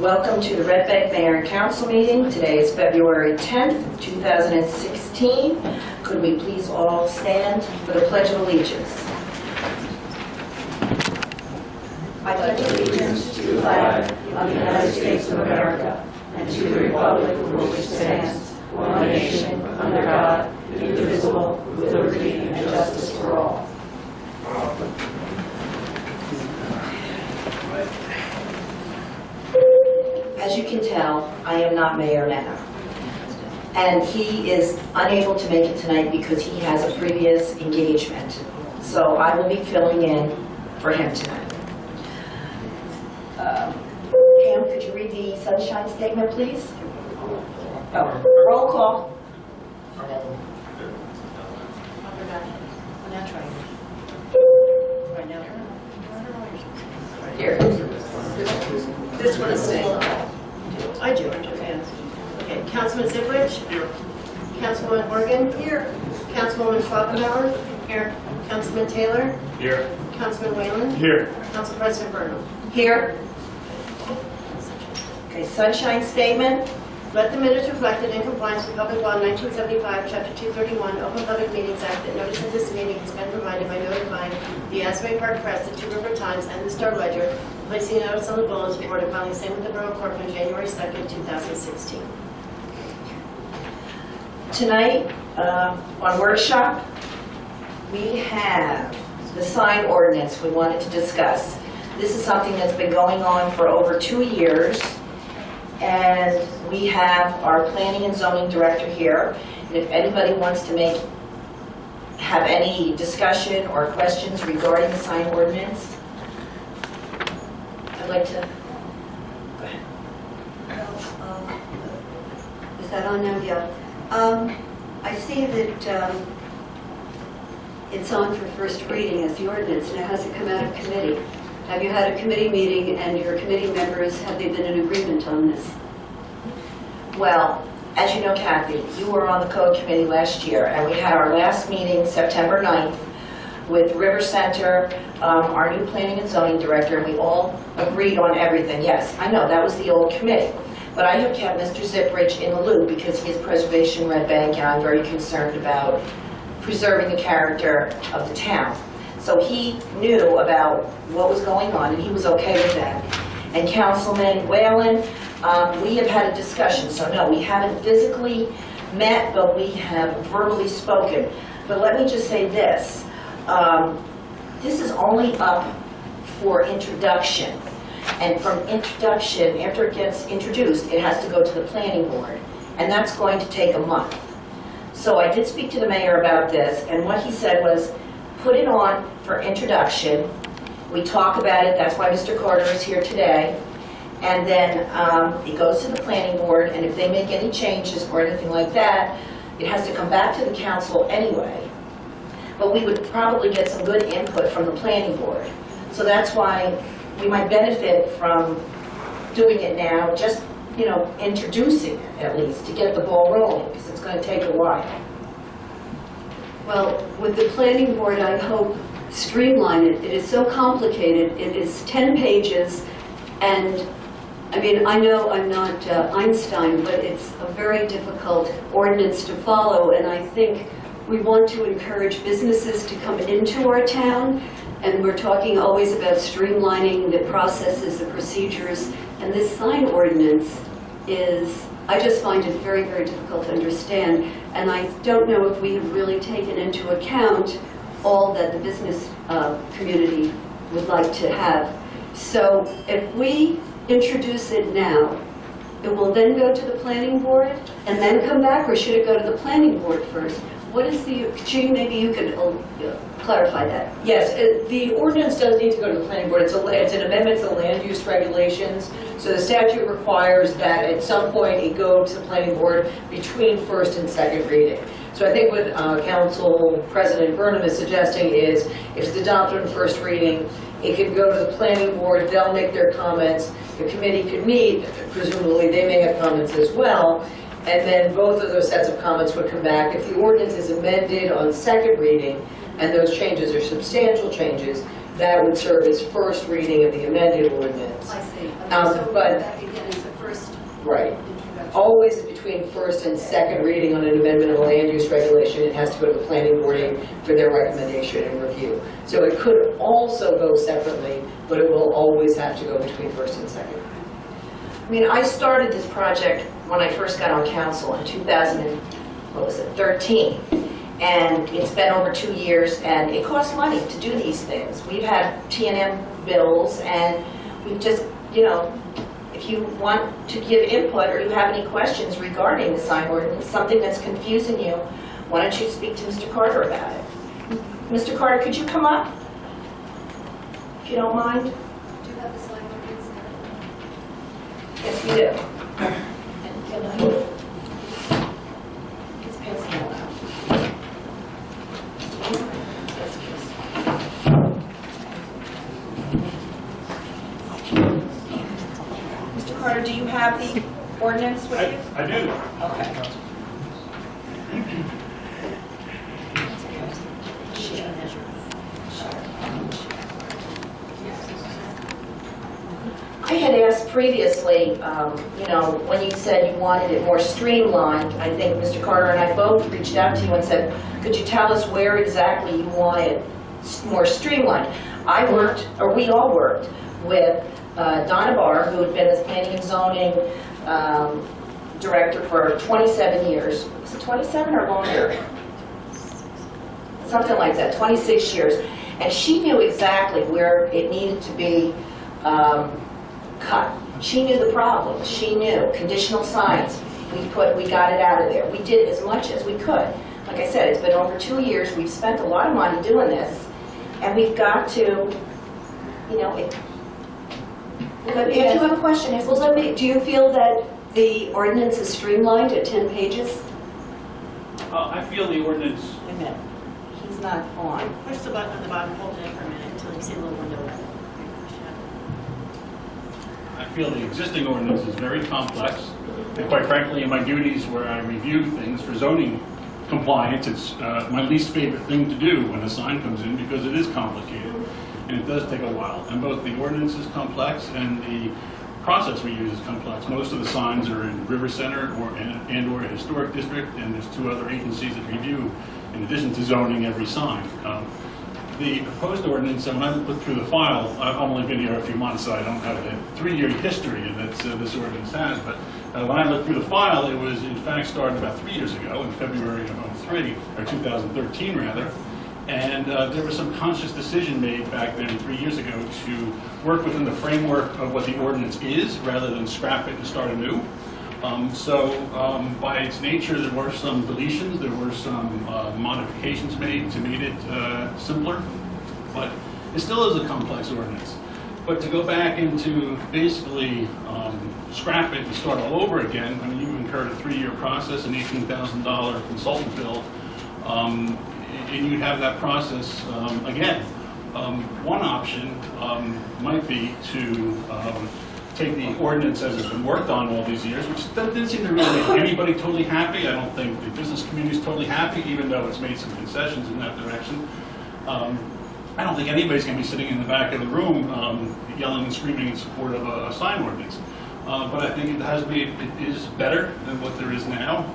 Welcome to the Red Bank Mayor and Council meeting. Today is February 10th, 2016. Could we please all stand for the Pledge of Allegiance? I pledge allegiance to the flag of the United States of America and to the republic for which it stands, one nation, under God, indivisible, with liberty and justice for all. As you can tell, I am not mayor now. And he is unable to make it tonight because he has a previous engagement. So I will be filling in for him tonight. Pam, could you read the sunshine statement, please? Oh, roll call. Here. This one is staying. I do. Okay. Councilman Ziprich? Here. Councilwoman Morgan? Here. Councilwoman Schwabauer? Here. Councilman Taylor? Here. Councilman Whalen? Here. Council President Burnham? Here. Okay, sunshine statement. Let the minutes reflect that in compliance with Public Law 1975, Chapter 231, Open Public Meetings Act, that notice of this meeting has been provided by notifying the Asbury Park Press, the Two River Times, and the Star Ledger, placing a notice on the bulletin board and filing same with the Borough Clerk on January 2nd, 2016. Tonight, on workshop, we have the sign ordinance we wanted to discuss. This is something that's been going on for over 2 years, and we have our planning and zoning director here. And if anybody wants to have any discussion or questions regarding the sign ordinance, I'd like to. Go ahead. Is that on now? Yeah. I see that it's on for first reading as the ordinance, and it hasn't come out of committee. Have you had a committee meeting, and your committee members, have they been in agreement on this? Well, as you know, Kathy, you were on the code committee last year, and we had our last meeting September 9th with River Center, our new planning and zoning director, and we all agreed on everything. Yes, I know, that was the old committee. But I have kept Mr. Ziprich in the loop because he is Preservation Red Bank, and I'm very concerned about preserving the character of the town. So he knew about what was going on, and he was okay with that. And Councilman Whalen, we have had a discussion, so no, we haven't physically met, but we have verbally spoken. But let me just say this. This is only up for introduction. And from introduction, after it gets introduced, it has to go to the planning board. And that's going to take a month. So I did speak to the mayor about this, and what he said was, put it on for introduction. We talk about it, that's why Mr. Carter is here today. And then it goes to the planning board, and if they make any changes or anything like that, it has to come back to the council anyway. But we would probably get some good input from the planning board. So that's why we might benefit from doing it now, just, introducing it at least, to get the ball rolling, because it's going to take a while. Well, with the planning board, I hope streamline it. It is so complicated. It is 10 pages, and I mean, I know I'm not Einstein, but it's a very difficult ordinance to follow, and I think we want to encourage businesses to come into our town, and we're talking always about streamlining the processes, the procedures, and this sign ordinance is, I just find it very, very difficult to understand, and I don't know if we have really taken into account all that the business community would like to have. So if we introduce it now, it will then go to the planning board and then come back, or should it go to the planning board first? What is Jean, maybe you could clarify that. Yes, the ordinance does need to go to the planning board. It's an amendment to the land use regulations. So the statute requires that at some point it go to the planning board between first and second reading. So I think what Council President Burnham is suggesting is if it's adopted on first reading, it could go to the planning board, they'll make their comments, the committee could meet, presumably they may have comments as well, and then both of those sets of comments would come back. If the ordinance is amended on second reading, and those changes are substantial changes, that would serve as first reading of the amended ordinance. I see. But, That again is the first right. introduction. Always between first and second reading on an amendment of a land use regulation, it has to go to the planning board for their recommendation and review. So it could also go separately, but it will always have to go between first and second. I mean, I started this project when I first got on council in 2013. And it's been over 2 years, and it costs money to do these things. We've had T&M bills, and we've just, you know, if you want to give input or you have any questions regarding the sign ordinance, something that's confusing you, why don't you speak to Mr. Carter about it? Mr. Carter, could you come up? If you don't mind? Do you have the sign ordinance there? Yes, we do. And can I? It's passing out. Mr. Carter, do you have the ordinance with you? I do. Okay. I had asked previously, you know, when you said you wanted it more streamlined, I think Mr. Carter and I both reached out to you and said, could you tell us where exactly you want it more streamlined? I worked, or we all worked, with Donna Barr, who had been the planning and zoning director for 27 years. Was it 27 or longer? Something like that, 26 years. And she knew exactly where it needed to be cut. She knew the problems. She knew conditional signs. We got it out of there. We did as much as we could. Like I said, it's been over 2 years. We've spent a lot of money doing this, and we've got to, you know, but if you have a question, ask Well, Mr. let me, do you feel that the ordinance is streamlined at 10 pages? I feel the ordinance, Wait a minute. He's not on. Push the button on the bottom, hold it in for a minute until you see the little window. I feel the existing ordinance is very complex. And quite frankly, in my duties where I review things for zoning compliance, it's my least favorite thing to do when a sign comes in because it is complicated. And it does take a while. And both the ordinance is complex and the process we use is complex. Most of the signs are in River Center or a historic district, and there's 2 other agencies that review, in addition to zoning, every sign. The proposed ordinance, and when I looked through the file, I've only been here a few months, so I don't have a 3-year history that this ordinance has, but when I looked through the file, it was in fact started about 3 years ago, in February of 2013 rather, and there was some conscious decision made back then 3 years ago to work within the framework of what the ordinance is, rather than scrap it and start anew. By its nature, there were some deletions, there were some modifications made to make it simpler, but it still is a complex ordinance. But to go back into basically scrap it and start all over again, I mean, you incurred a 3-year process, an $18,000 consultant bill, and you'd have that process again. One option might be to take the ordinance as it's been worked on all these years, which didn't seem to really make anybody totally happy. I don't think the business community is totally happy, even though it's made some concessions in that direction. I don't think anybody's going to be sitting in the back of the room yelling and screaming in support of a sign ordinance. But I think it is better than what there is now.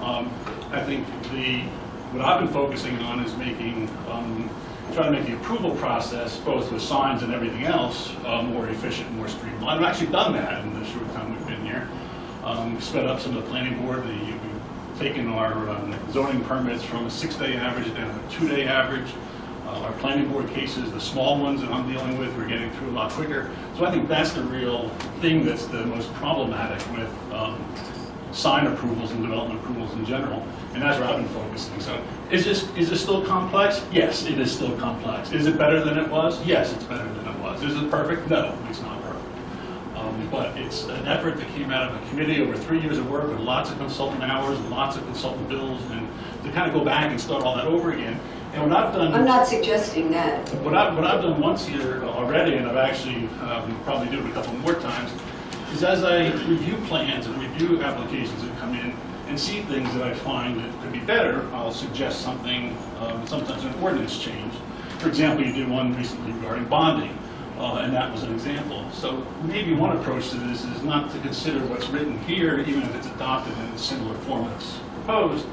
I think what I've been focusing on is trying to make the approval process, both with signs and everything else, more efficient and more streamlined. I've actually done that in the short time we've been here. We've sped up some of the planning board. We've taken our zoning permits from a 6-day average down to a 2-day average. Our planning board cases, the small ones that I'm dealing with, we're getting through a lot quicker. So I think that's the real thing that's the most problematic with sign approvals and development approvals in general, and that's where I've been focusing. So is this still complex? Yes, it is still complex. Is it better than it was? Yes, it's better than it was. Is it perfect? No, it's not perfect. But it's an effort that came out of a committee over 3 years of work with lots of consultant hours, lots of consultant bills, and to kind of go back and start all that over again. And what I've done... I'm not suggesting that. What I've done once here already, and I've actually probably do it a couple more times, is as I review plans and review applications that come in and see things that I find that could be better, I'll suggest something, sometimes an ordinance change. For example, you did one recently regarding bonding. And that was an example. So maybe one approach to this is not to consider what's written here, even if it's adopted in a similar form that's proposed,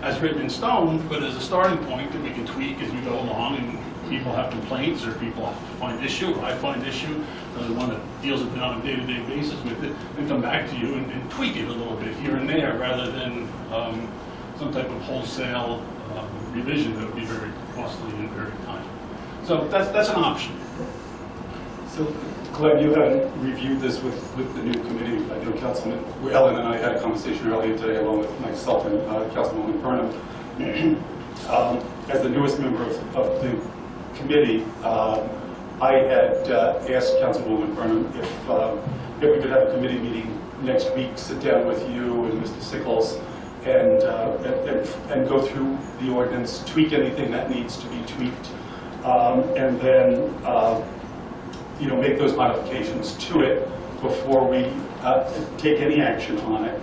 as written in stone, but as a starting point that we can tweak as we go along, and people have complaints, or people find issue, or I find issue, the one that deals with it on a day-to-day basis with it, and come back to you and tweak it a little bit here and there, rather than some type of wholesale revision that would be very costly and very time. So that's an option. So, Glenn, you haven't reviewed this with the new committee. I know Councilman, Ellen and I had a conversation earlier today, along with myself and Councilwoman Burnham. As the newest member of the committee, I had asked Councilwoman Burnham if we could have a committee meeting next week, sit down with you and Mr. Sickles, and go through the ordinance, tweak anything that needs to be tweaked, and then make those modifications to it before we take any action on it.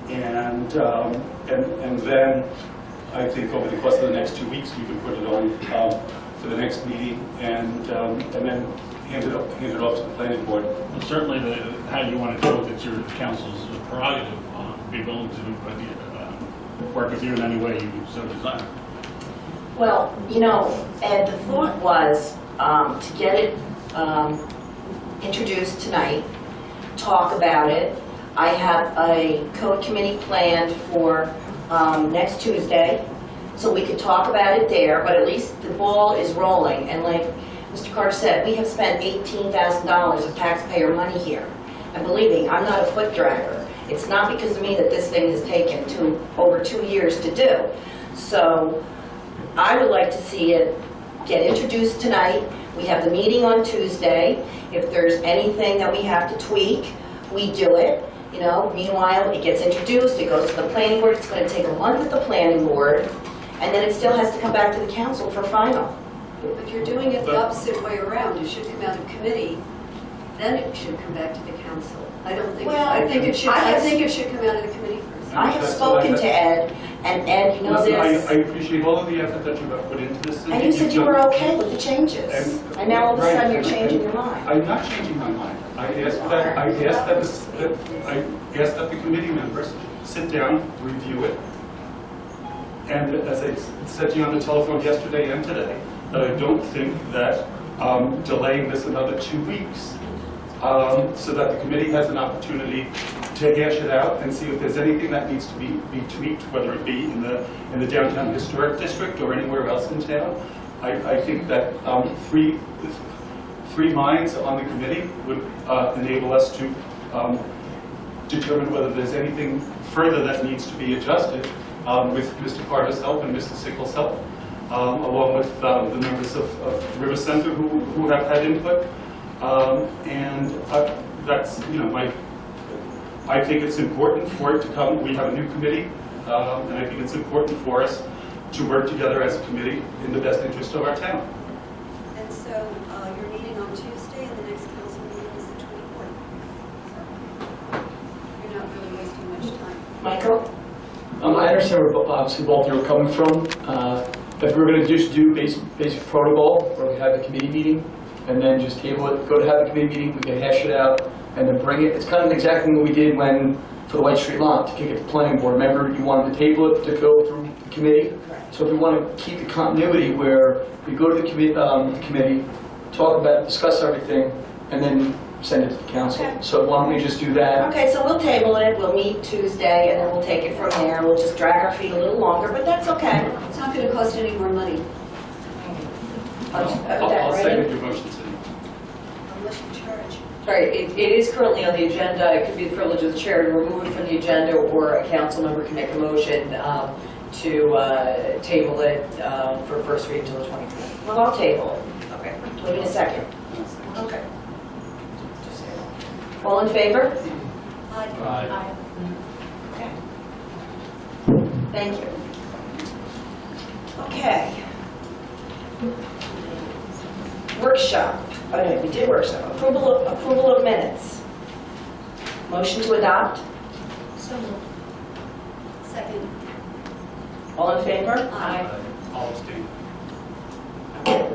And then I think over the course of the next 2 weeks, we can put it on for the next meeting, and then hand it off to the planning board. Well, certainly, how you want to do it, it's your council's prerogative. Be willing to work with you in any way you so desire. Well, Ed, the thought was to get it introduced tonight, talk about it. I have a code committee planned for next Tuesday, so we could talk about it there, but at least the ball is rolling. And like Mr. Carter said, we have spent $18,000 of taxpayer money here. And believe me, I'm not a foot dragger. It's not because of me that this thing has taken over 2 years to do. So I would like to see it get introduced tonight. We have the meeting on Tuesday. If there's anything that we have to tweak, we do it. Meanwhile, it gets introduced, it goes to the planning board. It's going to take a month at the planning board, and then it still has to come back to the council for final. But you're doing it the opposite way around. It should come out of committee, then it should come back to the council. I don't think, Well, I think it should come out of the committee first. I have spoken to Ed, and Ed, Listen, this. I appreciate all of the effort that you have put into this. And you said you were okay with the changes, and now all of a Right. sudden you're changing your mind. I'm not changing my mind. I asked that the committee members sit down, review it, and as I said to you on the telephone yesterday and today, that I don't think that delaying this another 2 weeks, so that the committee has an opportunity to hash it out and see if there's anything that needs to be tweaked, whether it be in the downtown historic district or anywhere else in town. I think that three minds on the committee would enable us to determine whether there's anything further that needs to be adjusted with Mr. Carter's help and Mr. Sickles' help, along with the members of River Center who have had input. That's, I think it's important for it to come. We have a new committee, and I think it's important for us to work together as a committee in the best interest of our town. And so you're meeting on Tuesday, and the next council meeting is the 24th. So you're not really wasting much time. Michael? I understand where obviously both of you are coming from. If we're going to just do basic protocol, where we have a committee meeting, and then just table it, go to have a committee meeting, we can hash it out, and then bring it. It's kind of exactly what we did for the White Street lot, to kick it to the planning board. Remember, you wanted to table it to go through the committee? So if we want to keep the continuity where we go to the committee, talk about it, discuss everything, and then send it to the council. Okay. So why don't we just do that? Okay, so we'll table it, we'll meet Tuesday, and then we'll take it from there. We'll just drag our feet a little longer, but that's okay. It's not going to cost any more money I'll second your motion, Cindy. unless you charge. Sorry, it is currently on the agenda. It could be the privilege of the chair to remove it from the agenda, or a council member can make a motion to table it for first reading until the 24th. Well, I'll table it. Okay. Do we need a second? Okay. All in favor? Aye. Okay. Thank you. Okay. Workshop. Oh, no, we did workshop. Approval of minutes. Motion to adopt. So moved. Second. All in favor? Aye. I'll abstain.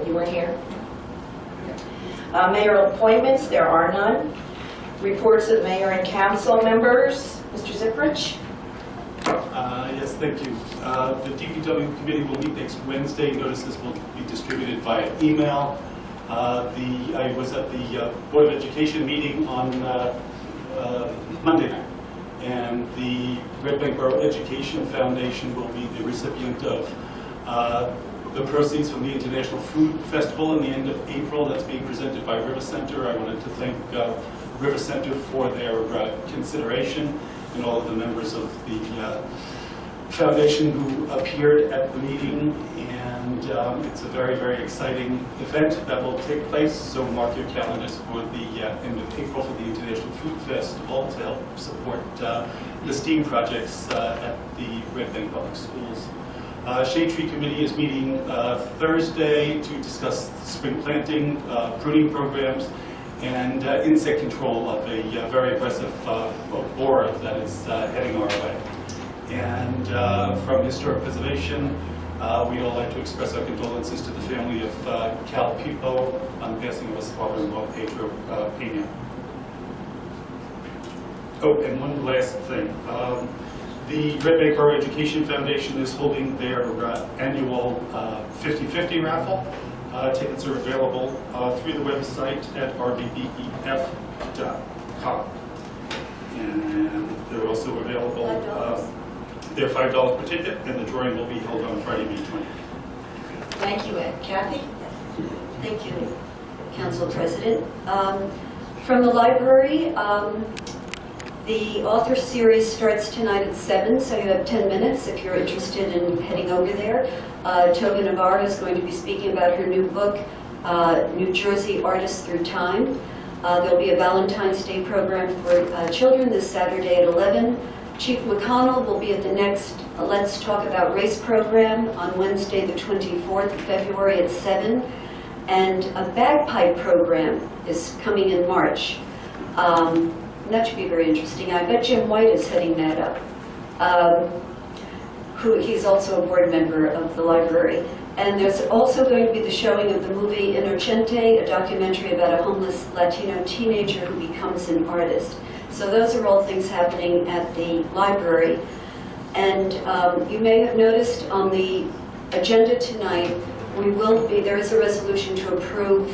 You weren't here? Mayor appointments, there are none. Reports of mayor and council members. Mr. Zipperich? Yes, thank you. The DPW committee will meet next Wednesday. Notices will be distributed via email. I was at the Board of Education meeting on Monday night, and the Red Bank Borough Education Foundation will be the recipient of the proceeds from the International Food Festival in the end of April. That's being presented by River Center. I wanted to thank River Center for their consideration, and all of the members of the foundation who appeared at the meeting, and it's a very, very exciting event that will take place, so mark your calendars for the end of April for the International Food Festival to help support the STEAM projects at the Red Bank Public Schools. Shade Tree Committee is meeting Thursday to discuss spring planting, pruning programs, and insect control of a very aggressive borer that is heading our way. And from Historic Preservation, we'd all like to express our condolences to the family of Cal Pipo on the passing of his father-in-law, Pedro Pena. Oh, and one last thing. The Red Bank Borough Education Foundation is holding their annual 50/50 raffle. Tickets are available through the website at rbbef.com. And they're also available, they're $5 per ticket, and the drawing will be held on Friday, May 20th. Thank you, Ed. Kathy? Thank you, Council President. From the library, the author series starts tonight at 7, so you have 10 minutes if you're interested in heading over there. Toga Navarro is going to be speaking about her new book, New Jersey Artists Through Time. There'll be a Valentine's Day program for children this Saturday at 11. Chief McConnell will be at the next Let's Talk About Race program on Wednesday, the 24th of February at 7. And a bagpipe program is coming in March. That should be very interesting. I bet Jim White is heading that up. He's also a board member of the library. And there's also going to be the showing of the movie Inocente, a documentary about a homeless Latino teenager who becomes an artist. So those are all things happening at the library. And you may have noticed on the agenda tonight, there is a resolution to approve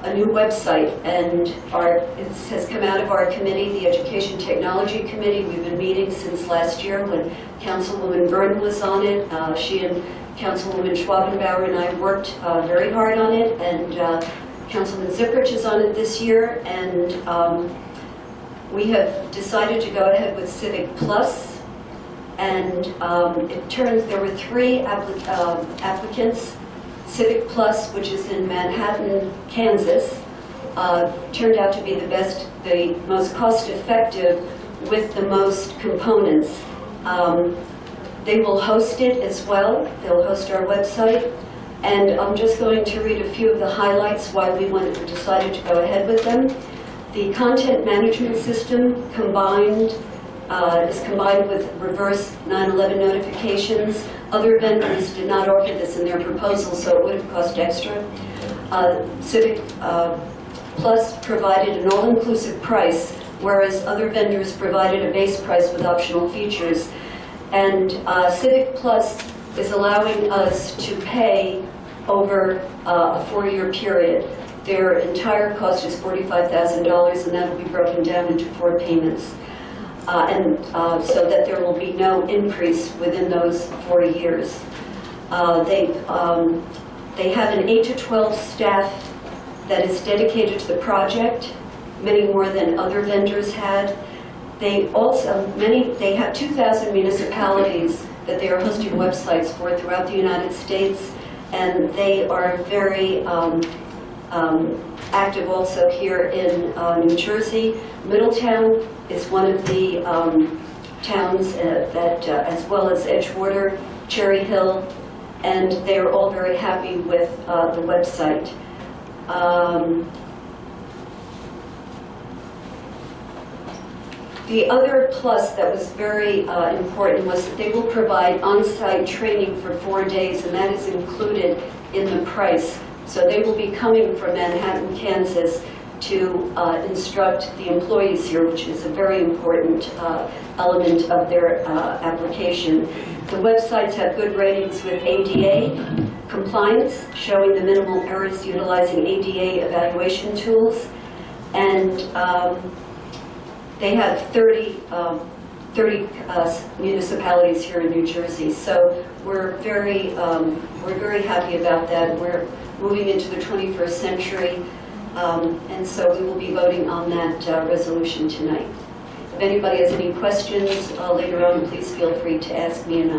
a new website, and it has come out of our committee, the Education Technology Committee. We've been meeting since last year when Councilwoman Byrne was on it. She and Councilwoman Schwabenbauer and I worked very hard on it, and Councilman Zipperich is on it this year, and we have decided to go ahead with Civic Plus, and it turns there were 3 applicants. Civic Plus, which is in Manhattan, Kansas, turned out to be the most cost-effective with the most components. They will host it as well. They'll host our website. And I'm just going to read a few of the highlights why we decided to go ahead with them. The content management system is combined with reverse 9/11 notifications. Other vendors did not offer this in their proposal, so it would have cost extra. Civic Plus provided an all-inclusive price, whereas other vendors provided a base price with optional features. And Civic Plus is allowing us to pay over a 4-year period. Their entire cost is $45,000, and that will be broken down into 4 payments. So that there will be no increase within those 4 years. They have an 8 to 12 staff that is dedicated to the project, many more than other vendors had. They have 2,000 municipalities that they are hosting websites for throughout the United States, and they are very active also here in New Jersey. Middletown is one of the towns that, as well as Edgewater, Cherry Hill, and they are all very happy with the website. The other plus that was very important was that they will provide on-site training for 4 days, and that is included in the price. So they will be coming from Manhattan, Kansas to instruct the employees here, which is a very important element of their application. The websites have good ratings with ADA compliance, showing the minimal errors utilizing ADA evaluation tools. And they have 30 municipalities here in New Jersey. So we're very happy about that. We're moving into the 21st century. And so we will be voting on that resolution tonight. If anybody has any questions later on, please feel free to ask me, and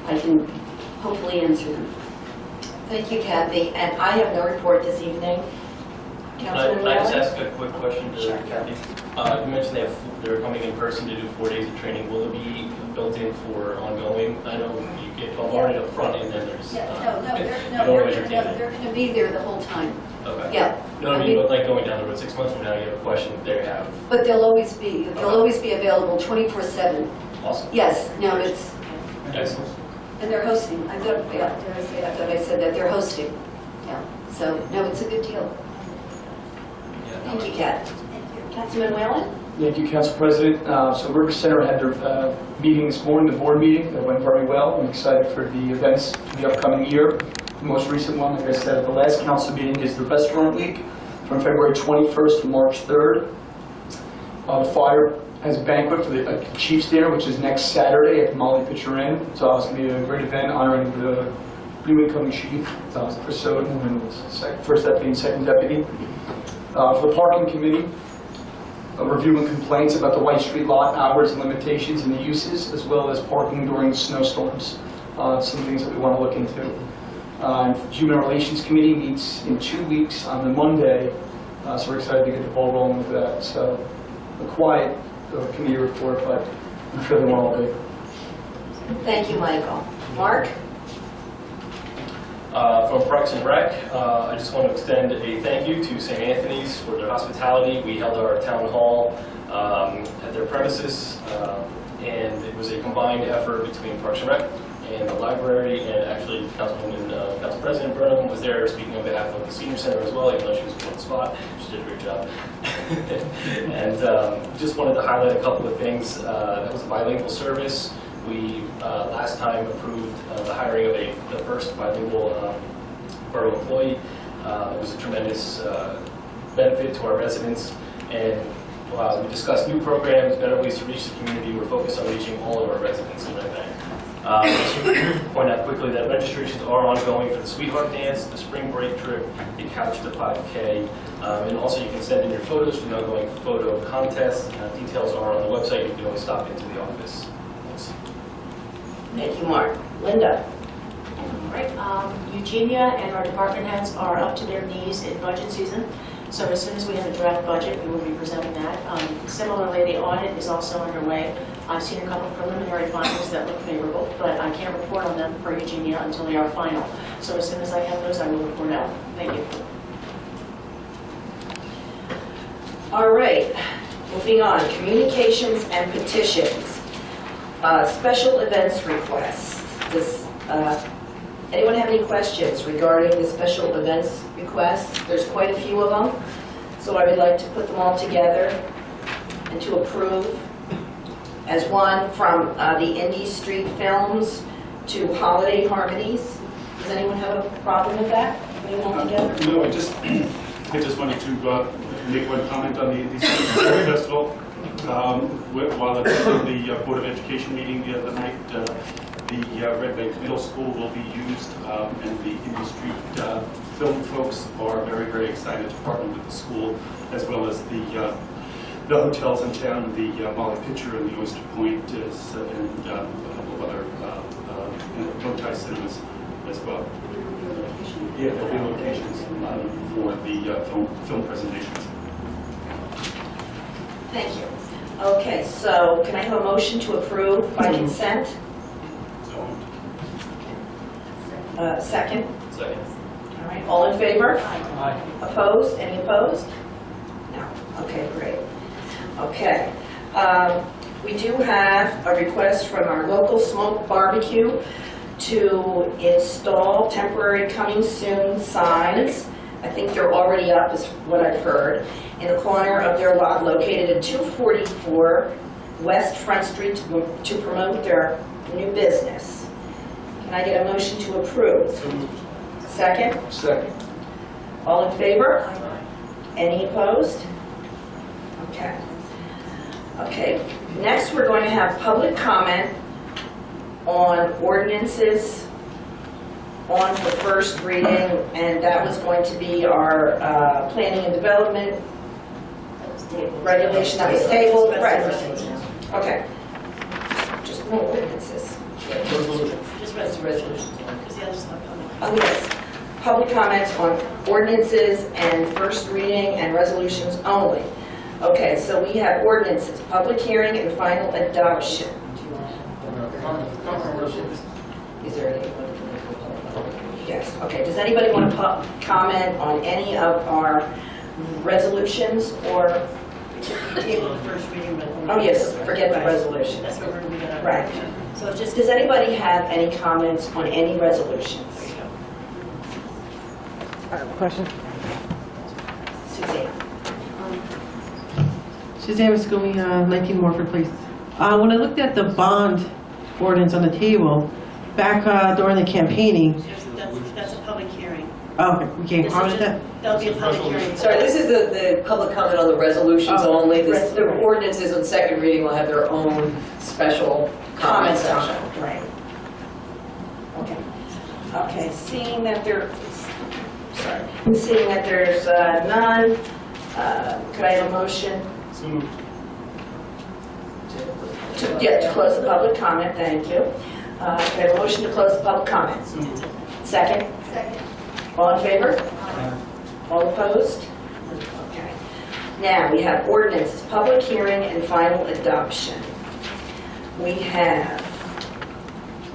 I can hopefully answer them. Thank you, Kathy. And I have no report this evening. Councilman I just Rowley? ask a quick question to Sure. Kathy. You mentioned they're coming in person to do 4 days of training. Will it be built in for ongoing? I know you get already up front and then there's... They're going to be there the whole time. Okay. Yeah. No, I mean, but like going down the road 6 months from now, you have a question, they have... But they'll always be available 24/7. Awesome. Yes, no, it's, Excellent. and they're hosting. I thought I said that they're hosting. Yeah, so, no, it's a good deal. Thank you, Kat. Councilman Whalen? Thank you, Council President. So River Center had their meeting this morning, the board meeting. That went very well. I'm excited for the events for the upcoming year. The most recent one, like I said, at the last council meeting is the Restaurant Week from February 21st to March 3rd. The fire has a banquet for the Chiefs Dinner, which is next Saturday at the Molly Pitcher Inn. So it's going to be a great event honoring the new incoming chief, Chris Soden, and first deputy and second deputy. For the parking committee, reviewing complaints about the White Street lot hours and limitations and the uses, as well as parking during snowstorms. Some things that we want to look into. Human Relations Committee meets in 2 weeks on the Monday, so we're excited to get the ball rolling with that. So a quiet committee report, but I'm sure they won't all be. Thank you, Michael. Mark? From Parks and Rec, I just want to extend a thank you to St. Anthony's for their hospitality. We held our town hall at their premises, and it was a combined effort between Parks and Rec and the library, and actually Council President Burnham was there speaking on behalf of the Senior Center as well, even though she was on the spot. She did a great job. And just wanted to highlight a couple of things. That was a bilingual service. We last time approved the hiring of the first bilingual borough employee. It was a tremendous benefit to our residents, and we discussed new programs, better ways to reach the community. We're focused on reaching all of our residents in Red Bank. Just to point out quickly that registrations are ongoing for the Sweetheart Dance, the Spring Break Trip, the Couch to 5K, and also you can send in your photos for the ongoing photo contest. Details are on the website. You can always stop into the office. Thanks. Thank you, Mark. Linda? All right, Eugenia and our department heads are up to their knees in budget season. So as soon as we have a draft budget, we will be presenting that. Similarly, the audit is also underway. I've seen a couple of preliminary findings that look favorable, but I can't report on them for Eugenia until they are final. So as soon as I have those, I will report out. Thank you. All right, moving on. Communications and petitions. Special events requests. Does anyone have any questions regarding the special events requests? There's quite a few of them, so I would like to put them all together and to approve as one, from the Indie Street Films to Holiday Harmonies. Does anyone have a problem with that? Putting them all together? No, I just wanted to make one comment on the Indie Street Film Festival. While attending the Board of Education meeting the other night, the Red Bank Middle School will be used, and the Indie Street Film folks are very, very excited to partner with the school, as well as the hotels in town, the Molly Pitcher and the Oyster Point, and a couple of other Bowtie cinemas as well. Yeah, there'll be locations for the film presentations. Thank you. Okay, so can I have a motion to approve by consent? Second? Second. All right, all in favor? Aye. Opposed? Any opposed? No. Okay, great. Okay. We do have a request from our local smoke barbecue to install temporary coming soon signs. I think they're already up, is what I've heard, in the corner of their lot located at 244 West Front Street to promote their new business. Can I get a motion to approve? Second? Second. All in favor? Any opposed? Okay. Okay, next we're going to have public comment on ordinances on the first reading, and that was going to be our planning and development regulation that was tabled. Right. Okay. Just no ordinances. Just resolutions, because the others are public. Oh, yes. Public comments on ordinances and first reading and resolutions only. Okay, so we have ordinances, public hearing and final adoption. Is there any? Yes, okay. Does anybody want to comment on any of our resolutions or? Table the first reading, but. Oh, yes, forget the Right. resolution. That's where we're going to go. Right. So it's just, Does anybody have any comments on any resolutions? Question. Suzanne? Suzanne Mascumi, 19 Morford Place. When I looked at the bond ordinance on the table, back during the campaigning, that's a public hearing. okay, we can't This is comment just- that? There'll be a public hearing. Sorry, this is the public comment on the resolutions Oh, only. The ordinances on second reading will have their own special comment Comments on section. it, right. Okay. Okay, seeing that there's none, could I have a motion So moved. to close the public comment? Thank you. Could I have a motion to close the public comment? So moved. Second? Second. All in favor? All opposed? Okay. Now, we have ordinances, public hearing and final adoption. We have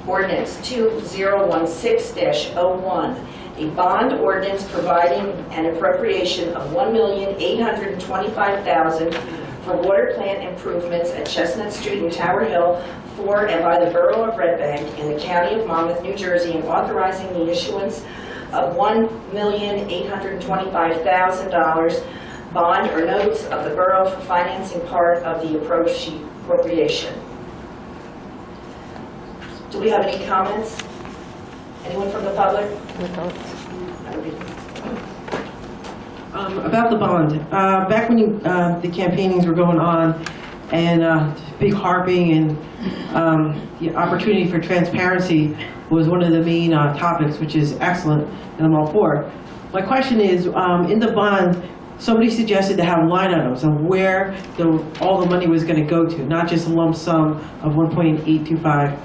ordinance 2016-01, a bond ordinance providing an appropriation of $1,825,000 for water plant improvements at Chestnut Street and Tower Hill for and by the Borough of Red Bank in the County of Monmouth, New Jersey, and authorizing the issuance of $1,825,000 bond or notes of the borough for financing part of the appropriation. Do we have any comments? Anyone from the public? About the bond, back when the campaignings were going on and big harping and the opportunity for transparency was one of the main topics, which is excellent, and I'm all for. My question is, in the bond, somebody suggested to have line items of where all the money was going to go to, not just a lump sum of 1.825,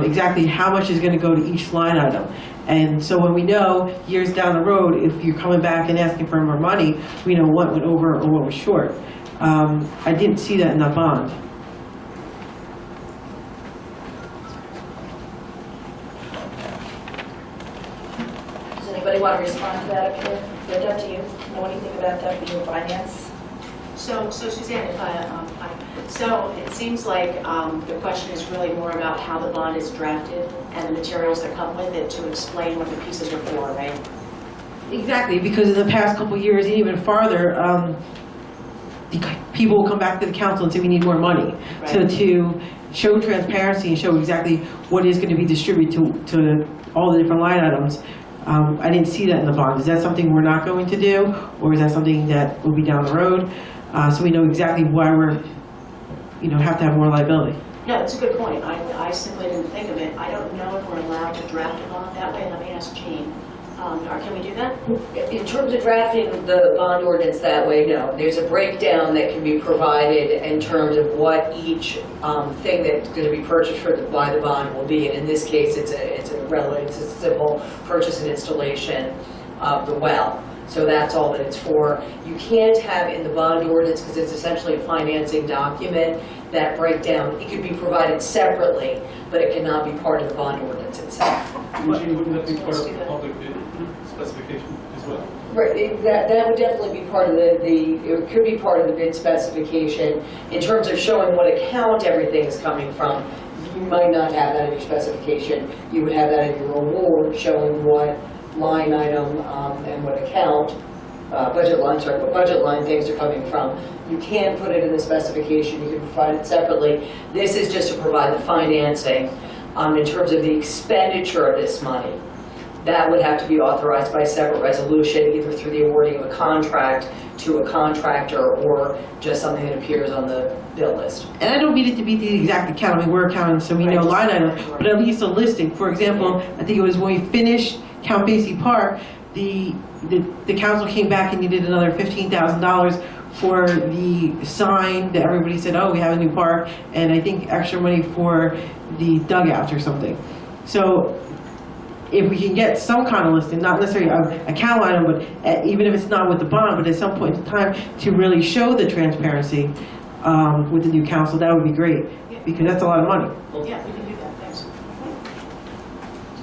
exactly how much is going to go to each line item. And so when we know years down the road, if you're coming back and asking for more money, we know what went over or what was short. I didn't see that in the bond. Does anybody want to respond to that up here? Linda, do you know anything about that being finance? So Suzanne, so it seems like the question is really more about how the bond is drafted and the materials that come with it to explain what the pieces are for, right? Exactly, because in the past couple of years, and even farther, people will come back to the council and say we need more money. So Right. to show transparency and show exactly what is going to be distributed to all the different line items, I didn't see that in the bond. Is that something we're not going to do, or is that something that will be down the road? So we know exactly why we're, have to have more liability. No, that's a good point. I simply didn't think of it. I don't know if we're allowed to draft a bond that way. Let me ask Jean. Can we do that? In terms of drafting the bond ordinance that way, no. There's a breakdown that can be provided in terms of what each thing that's going to be purchased by the bond will be. And in this case, it's a simple purchase and installation of the well. So that's all that it's for. You can't have in the bond ordinance, because it's essentially a financing document, that breakdown. It could be provided separately, but it cannot be part of the bond ordinance itself. Eugene, wouldn't that be part of the public bid specification as well? Right, that would definitely be part of it could be part of the bid specification in terms of showing what account everything is coming from. you might not have that in your specification. You would have that in your award showing what line item and what account, budget line, sorry, what budget line things are coming from. You can put it in the specification, you can provide it separately. This is just to provide the financing in terms of the expenditure of this money. That would have to be authorized by separate resolution, either through the awarding of a contract to a contractor or just something that appears on the bill list. And I don't need it to be the exact account, I mean, we're accountants, so we know line item, but at least a listing. For example, I think it was when we finished Count Basie Park, the council came back and needed another $15,000 for the sign that everybody said, oh, we have a new park, and I think extra money for the dugouts or something. So if we can get some kind of listing, not necessarily an account item, but even if it's not with the bond, but at some point in time to really show the transparency with the new council, that would be great, because that's a lot of money. Yeah, we can do that, thanks.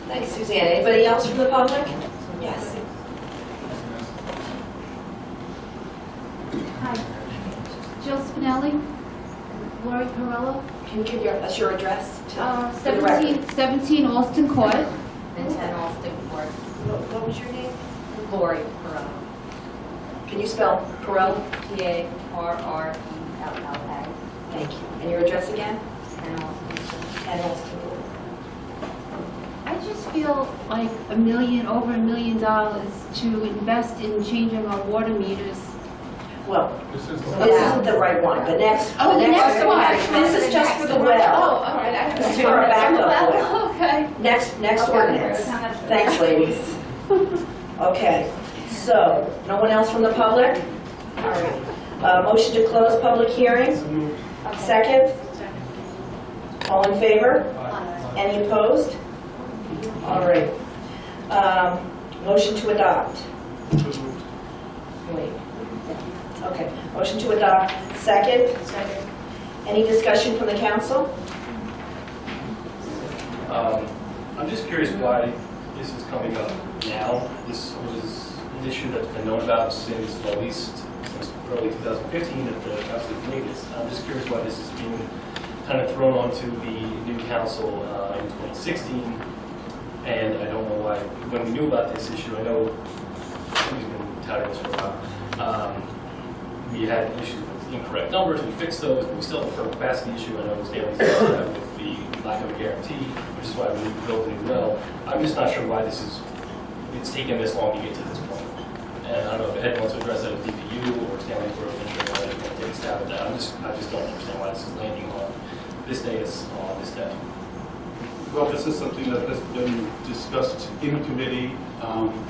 Thanks, Suzanne. Anybody else from the public? Yes. Hi, Jill Spinelli, Lori Carello, Can you give us your address for the record? 17 Alston Court. And 10 Alston Court. What was your name? Lori Perrella. Can you spell Perrella? P-A-R-R-E-L-L-A. Thank you. And your address again? 10 Alston Court. And Alston. I just feel like over $1 million to invest in changing our water meters. Well, This is this isn't the right one. The next. Oh, the next one. This is just for the Oh, well. all right. I This is for our backup well. Okay. Next Okay. ordinance. Thanks, ladies. Okay, so, no one else from the public? All right. Motion to close public hearing? Second? All in favor? Any opposed? All right. Motion to adopt? Wait. Okay, motion to adopt. Second? Second. Any discussion from the council? I'm just curious why this is coming up now. This was an issue that's been known about since, well, at least since early 2015 at the absolute latest. I'm just curious why this is being kind of thrown onto the new council in 2016. And I don't know why, when we knew about this issue, I know we've been touting this for a while. We had issues with incorrect numbers, we fixed those, but we still have a firm capacity issue. I know Stanley's done that with the lack of a guarantee, which is why we built a new well. I'm just not sure why it's taken this long to get to this point. And I don't know if Ed wants to address that at DPU or Stanley for a venture, I don't take a stab at that. I just don't understand why this is landing on this day, on this day. Well, this is something that has been discussed in committee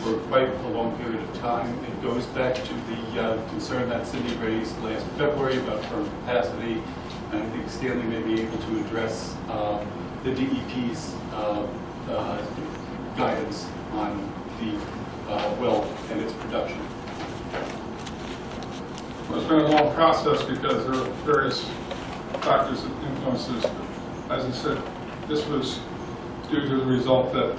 for quite a long period of time. It goes back to the concern that Cindy raised last February about firm capacity. And I think Stanley may be able to address the DEP's guidance on the well and its production. Well, it's been a long process because there are various factors that influence this. As I said, this was due to the result that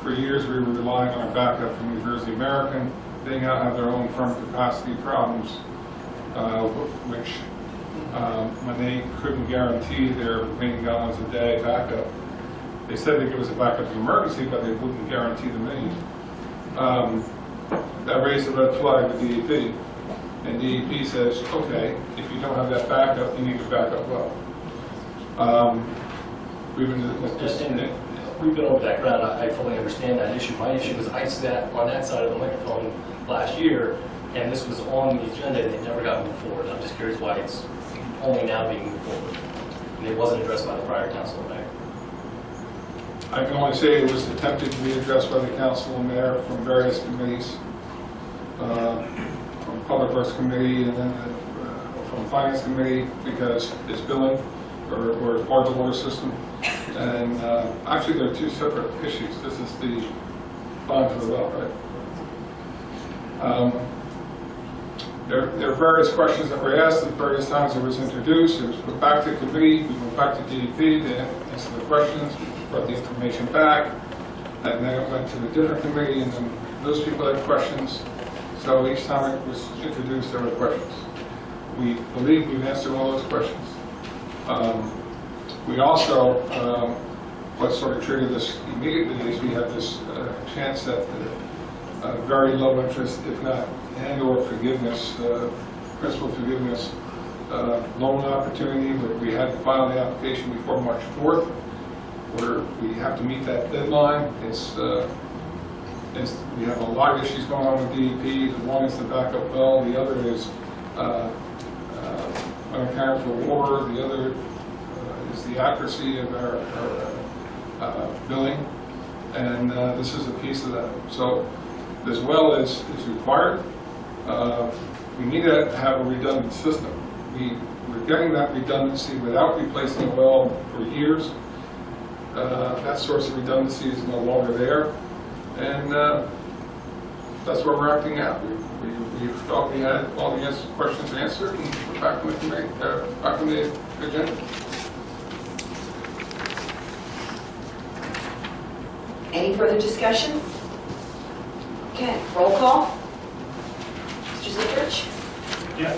for years we were relying on a backup from New Jersey American. They now have their own firm capacity problems, which when they couldn't guarantee their million gallons a day backup, they said they'd give us a backup in emergency, but they wouldn't guarantee the million. That raised a red flag with DEP. And DEP says, okay, if you don't have that backup, you need a backup well. We've been over that ground. I fully understand that issue. My issue is I sat on that side of the microphone last year, and this was on the agenda, and it never got moved forward. I'm just curious why it's only now being moved forward. And it wasn't addressed by the prior council and mayor. I can only say it was attempted to be addressed by the council and mayor from various committees, from Public Works Committee and then from Finance Committee, because it's billing or it's part of the water system. And actually, there are two separate issues. This is the bond for the well, right? There are various questions that were asked at various times it was introduced. It was put back to committee, we went back to DEP to answer the questions, brought the information back, and then it went to the different committee, and then those people had questions. So each time it was introduced, there were questions. We believe we've answered all those questions. We also, what sort of triggered this immediately is we have this chance at very low interest, if not and/or forgiveness, principal forgiveness loan opportunity, where we had to file the application before March 4th, where we have to meet that deadline. We have a lot of issues going on with DEP. One is the backup well, the other is unaccounted for water, the other is the accuracy of our billing, and this is a piece of that. So as well as is required, we need to have a redundant system. We're getting that redundancy without replacing a well for years. That source of redundancy is no longer there, and that's where we're acting out. We thought we had all the questions answered, and we're back on the committee, back on the agenda. Any further discussion? Okay, roll call. Mr. Ziprich? Yeah.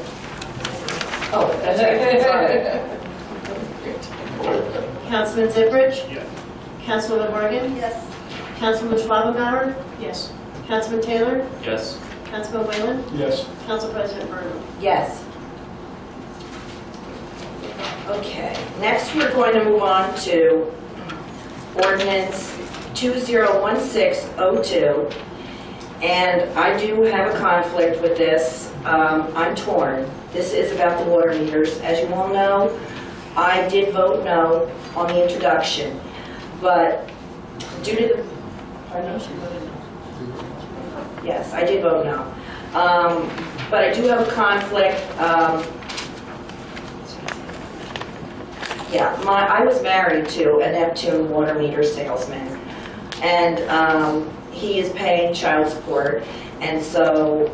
Oh, that's right, sorry. Councilman Ziprich? Yes. Councilwoman Morgan? Yes. Councilman Schwabenbauer? Yes. Councilman Taylor? Yes. Councilman Whalen? Yes. Council President Burnham? Yes. Okay, next we're going to move on to ordinance 201602. And I do have a conflict with this. I'm torn. This is about the water meters. As you all know, I did vote no on the introduction, but due to the, pardon? Yes, I did vote no. But I do have a conflict. I was married to a Neptune water meter salesman, and he is paying child support, and so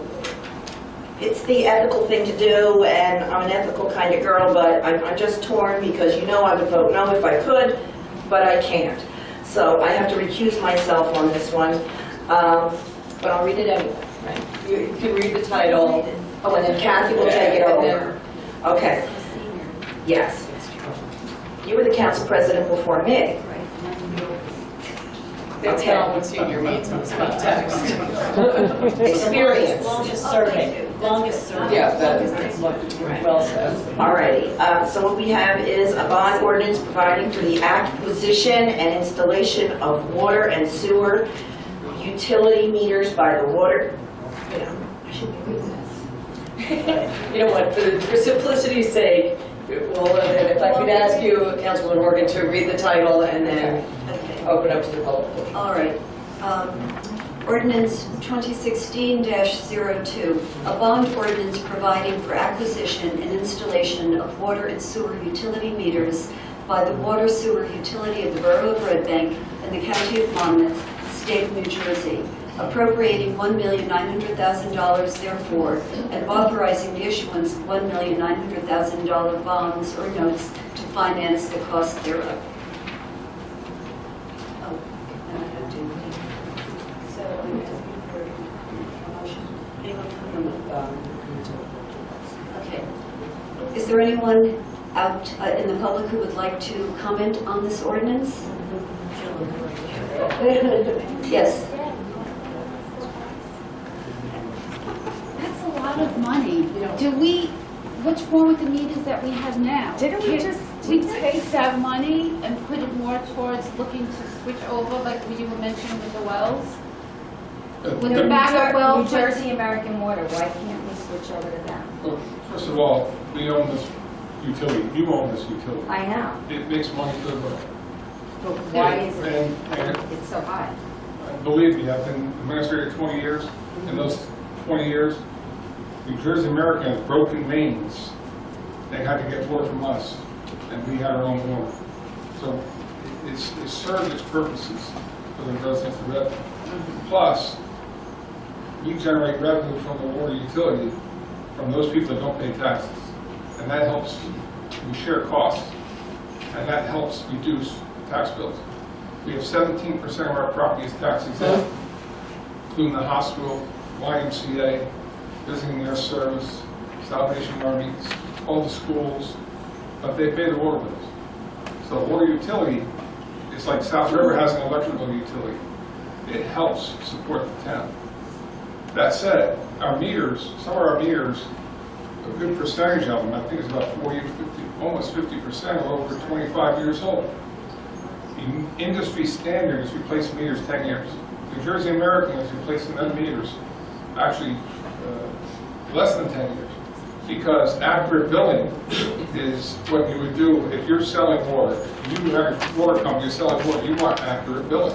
it's the ethical thing to do, and I'm an ethical kind of girl, but I'm just torn because I would vote no if I could, but I can't. So I have to recuse myself on this one, but I'll read it anyway. Right. You can read the title. Oh, and then Kathy will take it over. Okay, yes. You were the council president before me. That's Okay. how what senior means in this context. Experience. Longest serving. Longest serving. Yeah, that's well said. Alrighty, so what we have is a bond ordinance providing for the acquisition and installation of water and sewer utility meters by the water. I should be reading this. You know what, for simplicity's sake, well, if I could ask you, Councilwoman Morgan, to read the title and then open up to the public. All right. Ordinance 2016-02, a bond ordinance providing for acquisition and installation of water and sewer utility meters by the water sewer utility of the Borough of Red Bank and the County of Monmouth, State of New Jersey, appropriating $1,900,000 therefore, and authorizing the issuance of $1,900,000 bonds or notes to finance the cost thereof. Oh, and I have to. So I'm asking for a motion. Anyone from Okay. Is there anyone out in the public who would like to comment on this ordinance? Yes. That's a lot of money. What's wrong with the meters that we have now? Didn't we Can't we take that money and put it more towards looking to switch over, like you were mentioning with the wells? With the backup well, New Jersey American Water, why can't we switch over to them? Well, first of all, we own this utility. You own this utility. I know, It makes money for the borough. but why is And it's so high? believe me, I've been administrator 20 years. In those 20 years, New Jersey American has broken mains. They had to get water from us, and we had our own water. So it served its purposes for the residents of Red Bank. Plus, we generate revenue from the water utility from those people that don't pay taxes. And that helps, we share costs, and that helps reduce tax bills. We have 17% of our property is tax exempt, including the hospital, YMCA, visiting nurse service, Salvation Army, all the schools, but they pay the water bills. So So water utility, it's like South River has an electrical utility. It helps support the town. That said, our meters, some of our meters, a good percentage of them, I think it's about 40 to 50, almost 50% are over 25 years old. The industry standard is replacing meters 10 years. New Jersey American is replacing their meters actually less than 10 years. Because accurate billing is what you would do if you're selling water. You have a water company selling water, you want accurate billing.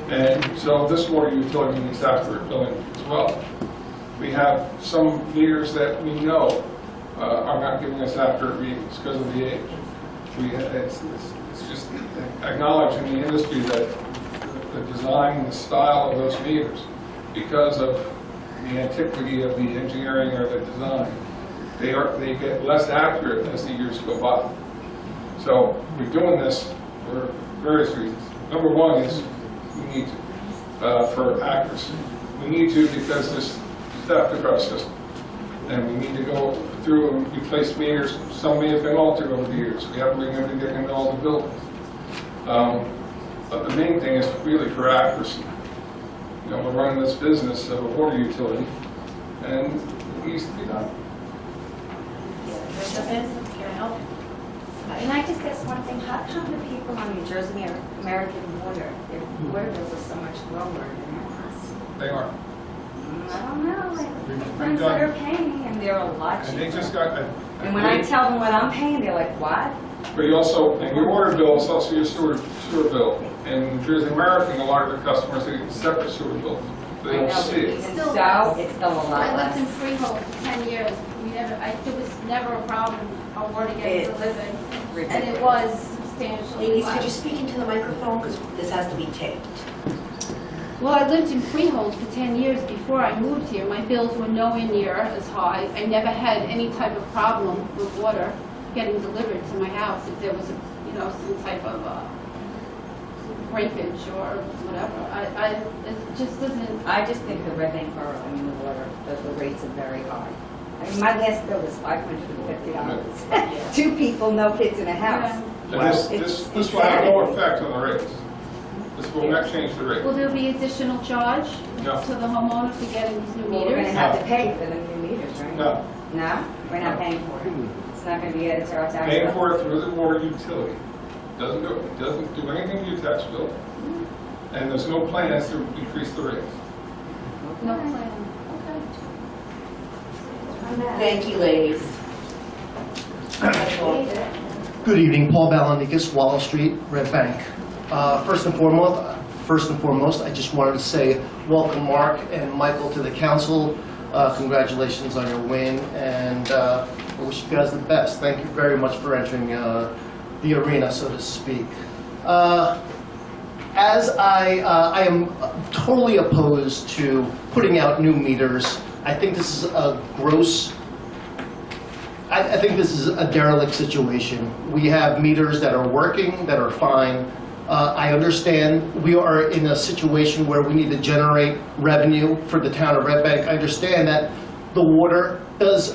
And so this water utility needs accurate billing as well. We have some meters that we know are not giving us accurate readings because of the age. It's just acknowledging the industry that the design and the style of those meters, because of the antiquity of the engineering or the design, they get less accurate as the years go by. So we're doing this for various reasons. Number one is we need to, for accuracy. We need to because there's theft of our system. And we need to go through and replace meters. Some may have been altered over the years. We haven't been able to get into all the buildings. But the main thing is really for accuracy. You know, we're running this business of a water utility, and it needs to be done. Can I help? And I just ask one thing, how come the people on New Jersey American Water, their water bills are so much lower than ours? They are. I don't know, like, We've friends done- that are paying and they're a lot And they cheaper. just got, And when I tell them what I'm paying, they're like, what? but you also, and your water bill is also your sewer bill. And New Jersey American, a lot of their customers, they get separate sewer bills. They I don't know, see but it. even so, it's still a lot I lived in less. Freehold for 10 years. There was never a problem of water getting It's delivered. And it ridiculous. was substantially Ladies, could you less. speak into the microphone, because this has to be taped? Well, I lived in Freehold for 10 years before I moved here. My bills were nowhere near as high. I never had any type of problem with water getting delivered to my house if there was, some type of breakage or whatever. It just doesn't. I just think the Red Bank Borough, the water, the rates are very high. I mean, my last bill was $550. Two people, no kids in a house. And this will have no effect on the rates. This will not change the rate. Will there be additional charge No. to the homeowner for getting these new Well, we're gonna meters? have to pay for the new meters, right? No, No? We're not paying for it. It's not gonna be added to our tax bill? paying for it through the water utility. Doesn't do anything to your tax bill. And there's no plans to increase the rates. No plan. Thank you, ladies. Good evening, Paul Balanikis, Wall Street, Red Bank. First and foremost, I just wanted to say welcome Mark and Michael to the council. Congratulations on your win, and I wish you guys the best. Thank you very much for entering the arena, so to speak. As I am totally opposed to putting out new meters. I think this is a I think this is a derelict situation. We have meters that are working, that are fine. I understand we are in a situation where we need to generate revenue for the town of Red Bank. I understand that the water does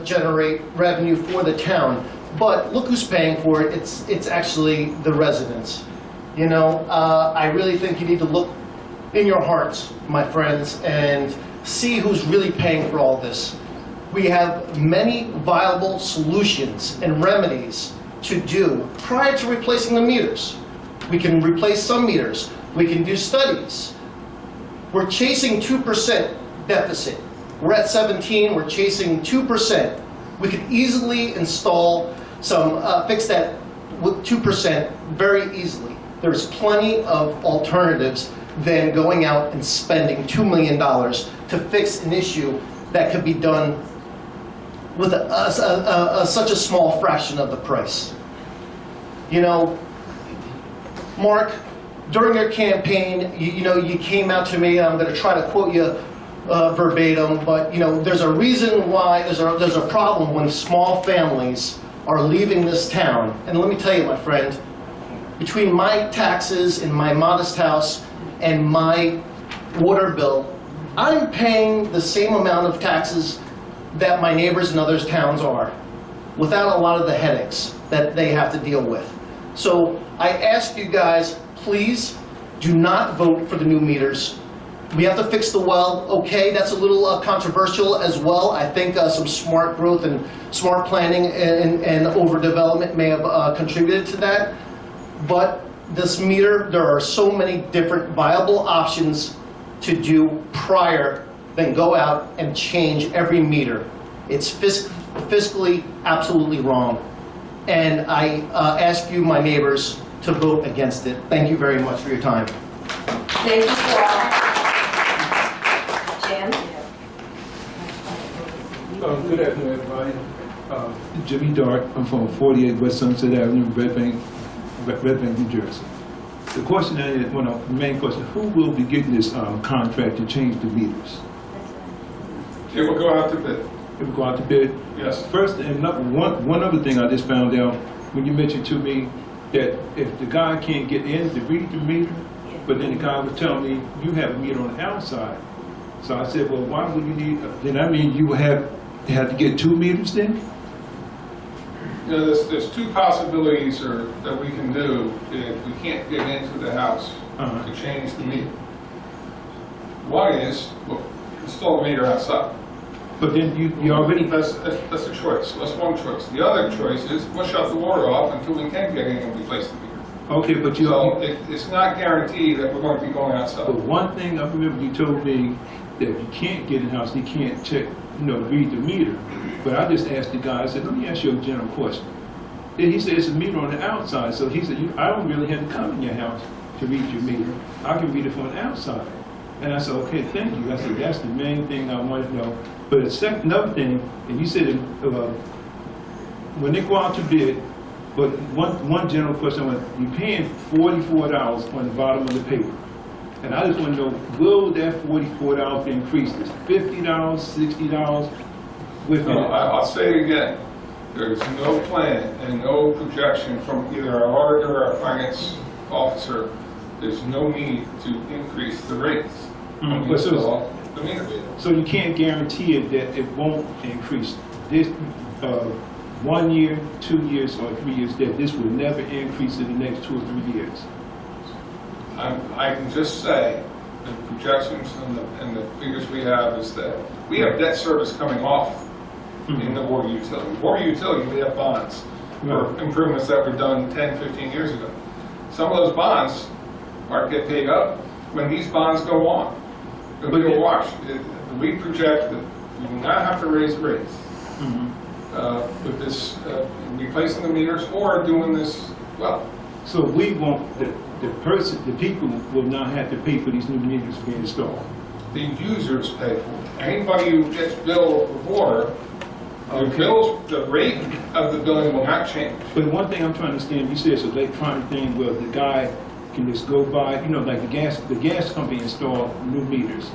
generate revenue for the town, but look who's paying for it. It's actually the residents. I really think you need to look in your hearts, my friends, and see who's really paying for all this. We have many viable solutions and remedies to do prior to replacing the meters. We can replace some meters. We can do studies. We're chasing 2% deficit. We're at 17, we're chasing 2%. We could easily install fix that with 2% very easily. There's plenty of alternatives than going out and spending $2 million to fix an issue that could be done with such a small fraction of the price. Mark, during your campaign, you came out to me, I'm going to try to quote you verbatim, but there's a reason why, there's a problem when small families are leaving this town. And let me tell you, my friend, between my taxes in my modest house and my water bill, I'm paying the same amount of taxes that my neighbors in other towns are, without a lot of the headaches that they have to deal with. So I ask you guys, please do not vote for the new meters. We have to fix the well, okay, that's a little controversial as well. I think some smart growth and smart planning and overdevelopment may have contributed to that. But this meter, there are so many different viable options to do prior than go out and change every meter. It's fiscally absolutely wrong. And I ask you, my neighbors, to vote against it. Thank you very much for your time. Thank you, Paul. Jan? Good afternoon, everybody. Jimmy Dart. I'm from 48 West Sunset Avenue, Red Bank, New Jersey. The question is, the main question, who will be getting this contract to change the meters? It will go out to bid. It will go out to bid? Yes. First, and one other thing I just found out, when you mentioned to me that if the guy can't get in to read the meter, but then the guy was telling me, you have a meter on the outside. So I said, well, why would you need, then I mean you have to get 2 meters then? You know, there's 2 possibilities that we can do if we can't get into the house to change the meter. One is, well, install the meter outside. But then you already... That's a choice. That's one choice. The other choice is we'll shut the water off until we can get in and replace the meter. Okay, but you... So it's not guaranteed that we're going to be going outside. But one thing I remember you told me that you can't get in the house, you can't check, read the meter. But I just asked the guy, I said, let me ask you a general question. Then he said it's a meter on the outside. So he said, I don't really have to come in your house to read your meter. I can read it from the outside. And I said, okay, thank you. I said, that's the main thing I want to know. But another thing, and you said when they go out to bid, but one general question, you're paying $44 on the bottom of the paper. And I just want to know, will that $44 be increased? Is $50, $60? No, I'll say it again. There's no plan and no projection from either our auditor or our finance officer. There's no need to increase the rates when we install the meter. So you can't guarantee it that it won't increase this 1 year, 2 years, or 3 years, that this will never increase in the next 2 or 3 years? I can just say the projections and the figures we have is that we have debt service coming off in the water utility. Water utility, we have bonds for improvements that were done 10, 15 years ago. Some of those bonds aren't get paid up when these bonds go on. But you'll watch. We project that we do not have to raise rates with this replacing the meters or doing this well. So we want the people will not have to pay for these new meters being installed. The users pay for it. Anybody who gets billed with water, the rate of the billing will not change. But one thing I'm trying to understand, you said it's an electronic thing where the guy can just go by, like the gas company installed new meters,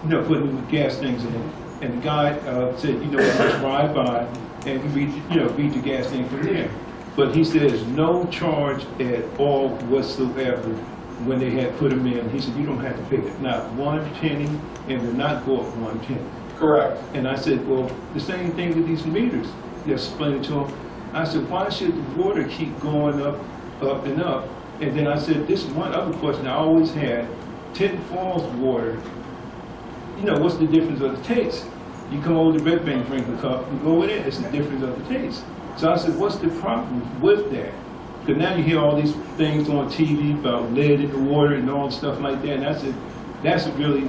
put new gas things in, and the guy said, just ride by and read the gas thing from there. But he said there's no charge at all whatsoever when they had put them in. He said you don't have to pay it, not 1 penny, and will not go up 1 penny. Correct. And I said, well, the same thing with these meters. They explained it to him. I said, why should the water keep going up, up, and up? And then I said, this is one other question I always had. Tinton Falls water, what's the difference of the taste? You come over to Red Bank, drink a cup, you go in it, it's the difference of the taste. So I said, what's the problem with that? Because now you hear all these things on TV about lead in the water and all stuff like that. And I said, that's really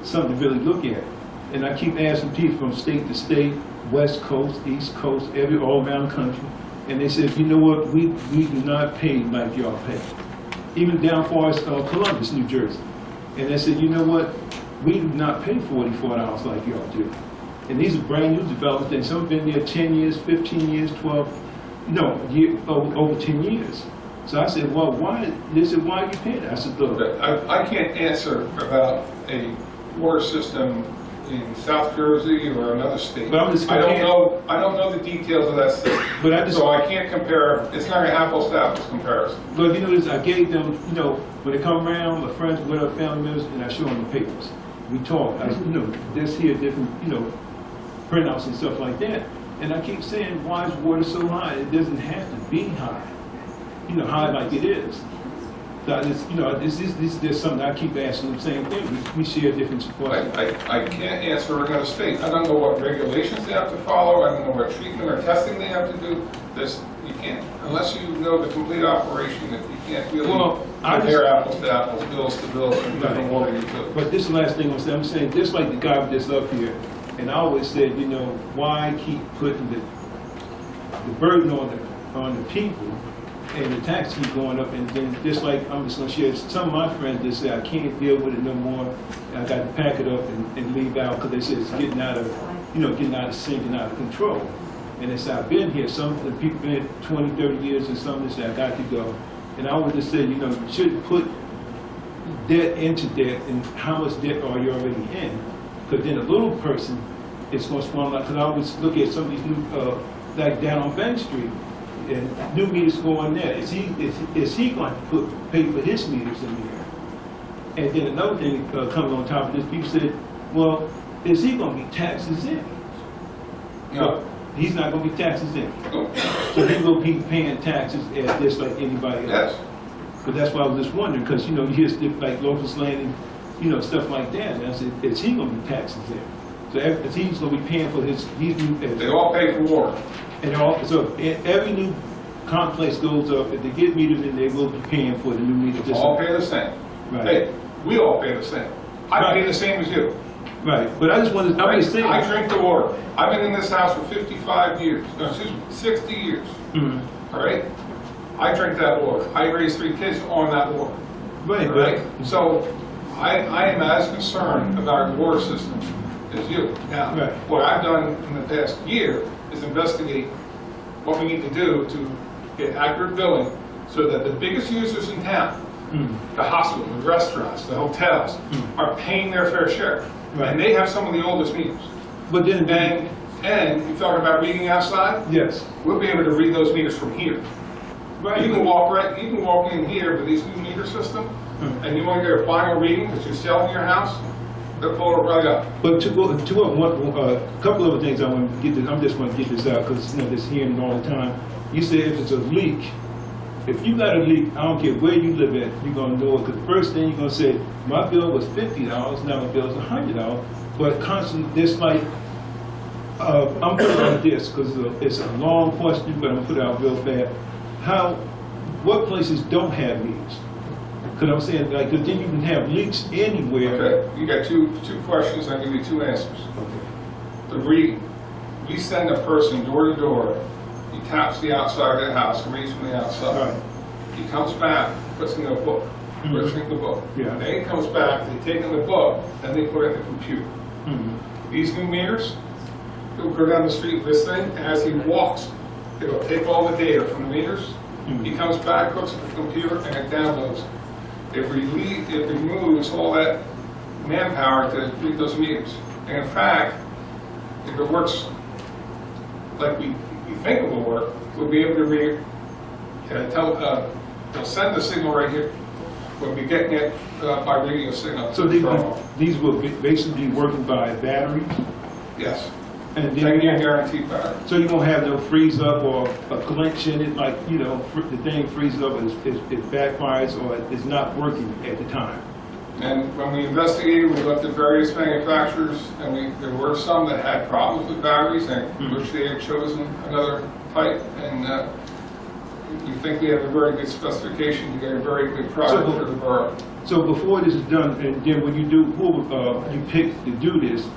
something to really look at. And I keep asking people from state to state, West Coast, East Coast, all around the country. And they said, you know what, we do not pay like y'all pay. Even down far as Columbus, New Jersey. And they said, you know what, we do not pay $44 like y'all do. And these are brand new developments, and some have been there 10 years, 15 years, 12, over 10 years. So I said, well, why? They said, why are you paying that? I said, look. I can't answer about a water system in South Jersey or another state. But I don't know the details of that state. But so I can't compare. It's not an apples to apples comparison. But I gave them, when they come around, my friends with our family members, and I show them the papers. We talk. I said, there's here different, printouts and stuff like that. And I keep saying, why is water so high? It doesn't have to be high. you know, how like it is. So I just, you know, this is just something I keep asking the same thing. We share different questions. I can't answer another state. I don't know what regulations they have to follow. I don't know what treatment or testing they have to do. This, you can't, unless you know the complete operation, that you can't really compare apples to apples, bills to bills, from different water utilities. But this is the last thing I'm saying, just like the guy that's up here, and I always said, you know, why keep putting the burden on the people, and the tax keep going up, and then just like, I'm just gonna share, some of my friends just say, I can't deal with it no more, I got to pack it up and leave out, because they said it's getting out of sync and out of control. And as I've been here, some of the people been 20, 30 years, and some that say, I got to go. And I would just say, you know, you shouldn't put debt into debt, and how much debt are you already in? Because then a little person is going to spawn out, because I always look at some of these new, like down on Bank Street, and new meters go on there. Is he going to pay for his meters in there? And then another thing comes on top of this, people said, well, is he going to be taxes in? No. He's not going to be taxes in. So he will be paying taxes just like anybody else. Yes. But that's why I was just wondering, because, you know, you hear stuff like Locust Landing, you know, stuff like that. And I said, is he going to be taxes in? So if he's going to be paying for his new... They all pay for water. So every new complex goes up, if they get meters in, they will be paying for the new meters. All pay the same. Right. Hey, we all pay the same. I pay the same as you. Right, but I just wanted, I'm just saying. I drink the water. I've been in this house for 55 years, no, excuse me, 60 years. All right? I drink that water. I raised 3 kids on that water. Right, all right? So I am as concerned about the water system as you. Now, what I've done in the past year is investigate what we need to do to get accurate billing so that the biggest users in town, the hospital, the restaurants, the hotels, are paying their fair share. Right. And they have some of the oldest meters. But then, and you talk about reading outside? Yes. We'll be able to read those meters from here. Right. You can walk in here with this new meter system, and you want to get a final reading because you're selling your house, they'll pull it right up. But a couple of other things I want to get this, I'm just going to get this out because, you know, just hearing it all the time. You said if it's a leak, if you got a leak, I don't care where you live at, you're going to know it. Because the first thing you're going to say, my bill was $50, now my bill is $100. But constantly, it's like, I'm putting it on this because it's a long question, but I'm going to put it out real fast. What places don't have meters? Because I'm saying, like, because then you can have leaks anywhere. Okay, you got two questions, I'll give you 2 answers. The reading, we send a person door to door, he taps the outside of the house and reads from the outside. Right. He comes back, puts in a book, puts in the book. Yeah. Then he comes back, they take in the book, then they put it in the computer. These new meters, he'll go down the street with this thing, and as he walks, it'll take all the data from the meters. He comes back, hooks it to the computer, and it downloads. It removes all that manpower to read those meters. And in fact, if it works like we think it will work, we'll be able to read, they'll send the signal right here. We'll be getting it by radio signal. So these will basically be working by battery? Yes. And then 10-year guaranteed battery. So you won't have no freeze up or a collection, it like, you know, the thing freezes up and it backfires or it's not working at the time. And when we investigated, we looked at various manufacturers, and there were some that had problems with batteries, and which they had chosen another type. And we think we have a very good specification to get a very good product for the borough. So before this is done, and then when you do, you pick to do this,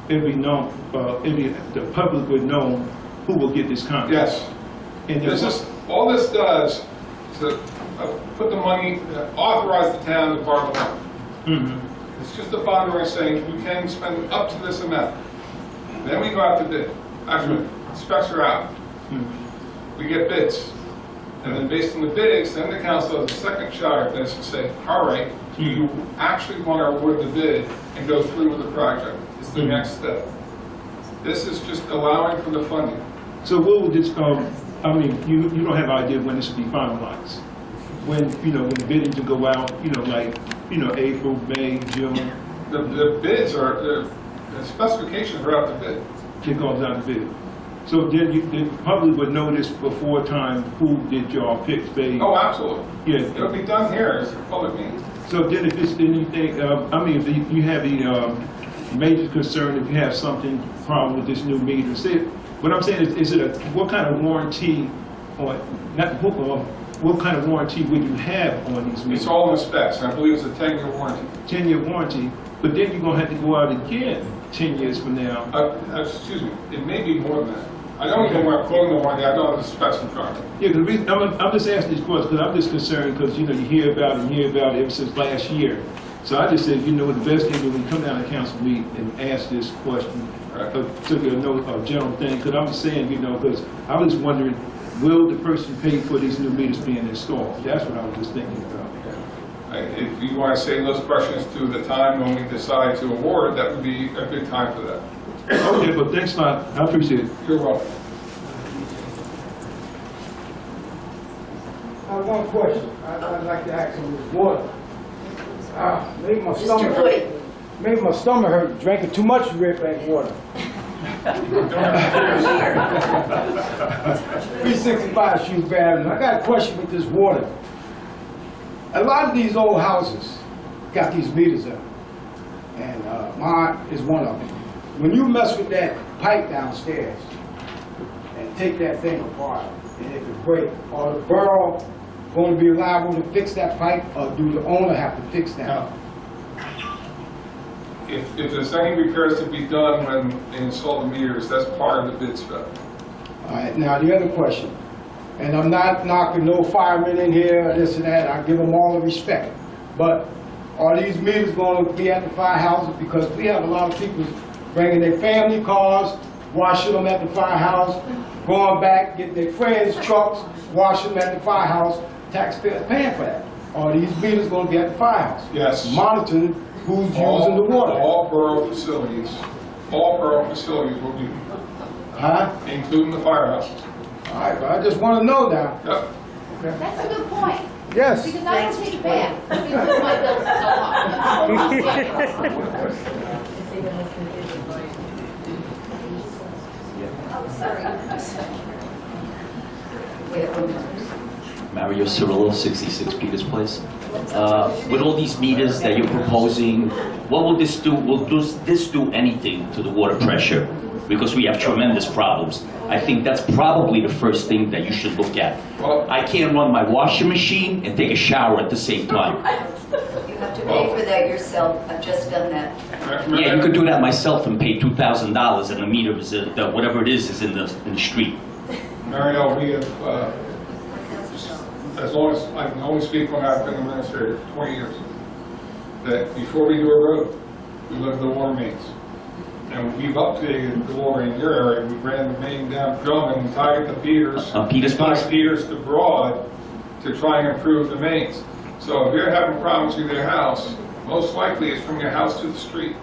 it'll be known, the public would know who will get this contract. Yes. And all this does is to put the money, authorize the town to borrow the money. It's just a bond where saying you can spend up to this amount. Then we go out to bid. Actually, specs are out. We get bids. And then based on the bids, then the council has a second shot at this and say, all right, do you actually want to award the bid and go through with the project? It's the next step. This is just allowing for the funding. So what would this, I mean, you don't have an idea when this will be finalized? When, you know, when the bidding to go out, you know, like, you know, April, May, June? The bids are, the specifications are out to bid. It goes out to bid. So then the public would notice before time who did y'all pick phase? Oh, absolutely. Yeah. It'll be done here as a public meeting. So then if it's anything, I mean, if you have a major concern, if you have something problem with this new meter, say, what I'm saying is it what kind of warranty on, what kind of warranty would you have on these meters? It's all in the specs, and I believe it's a 10-year warranty. 10-year warranty, but then you're gonna have to go out again 10 years from now. Excuse me, it may be more than that. I don't even know where I'm quoting the warranty, I don't have the specs in front of me. Yeah, because I'm just asking these questions because I'm just concerned because, you know, you hear about it ever since last year. So I just said, you know, the best thing when we come down to council meeting and ask this question, to get a general thing, because I'm saying, you know, because I was wondering, will the person pay for these new meters being installed? That's what I was just thinking about. If you want to say those questions to the time when we decide to award, that would be a good time for that. Okay, but thanks a lot. I appreciate it. You're welcome. I have one question I'd like to ask him is water. Maybe my Mr. stomach Boyd. hurt. Maybe my stomach hurt drinking too much Red Bank water. 365 Shrewsbury Avenue. I got a question with this water. A lot of these old houses got these meters up, and mine is one of them. When you mess with that pipe downstairs and take that thing apart, and if it breaks, are the borough going to be liable to fix that pipe, or do the owner have to fix that? No. If there's any repairs to be done when they install the meters, that's part of the bid spec. All right, now the other question, and I'm not knocking no firemen in here, or this and that, I give them all the respect, but are these meters going to be at the firehouses? Because we have a lot of people bringing their family cars, washing them at the firehouse, going back, getting their friends' trucks, washing them at the firehouse, taxpayers paying for that. Are these meters going to be at the firehouse? Yes. Monitoring who's using the water. All borough facilities will be, including the firehouses. All right, but I just want to know now. Yep. That's a good point. Yes. Because I don't take a bath because my bills are so high. Mario Cirillo, 66 Peters Place. With all these meters that you're proposing, what will this do? Will this do anything to the water pressure? Because we have tremendous problems. I think that's probably the first thing that you should look at. I can't run my washing machine and take a shower at the same time. You have to pay for that yourself. I've just done that. Yeah, you could do that myself and pay $2,000 and the meter is, whatever it is in the street. Mario, we have, as long as, I can only speak when I've been administrator, 20 years, that before we do a road, we look at the water mains. And we've updated the water in your area. We ran the main down Drummond and tied it to Peters. Peters Place? Tied Peters to Broad to try and improve the mains. So if you're having problems with your house, most likely it's from your house to the street.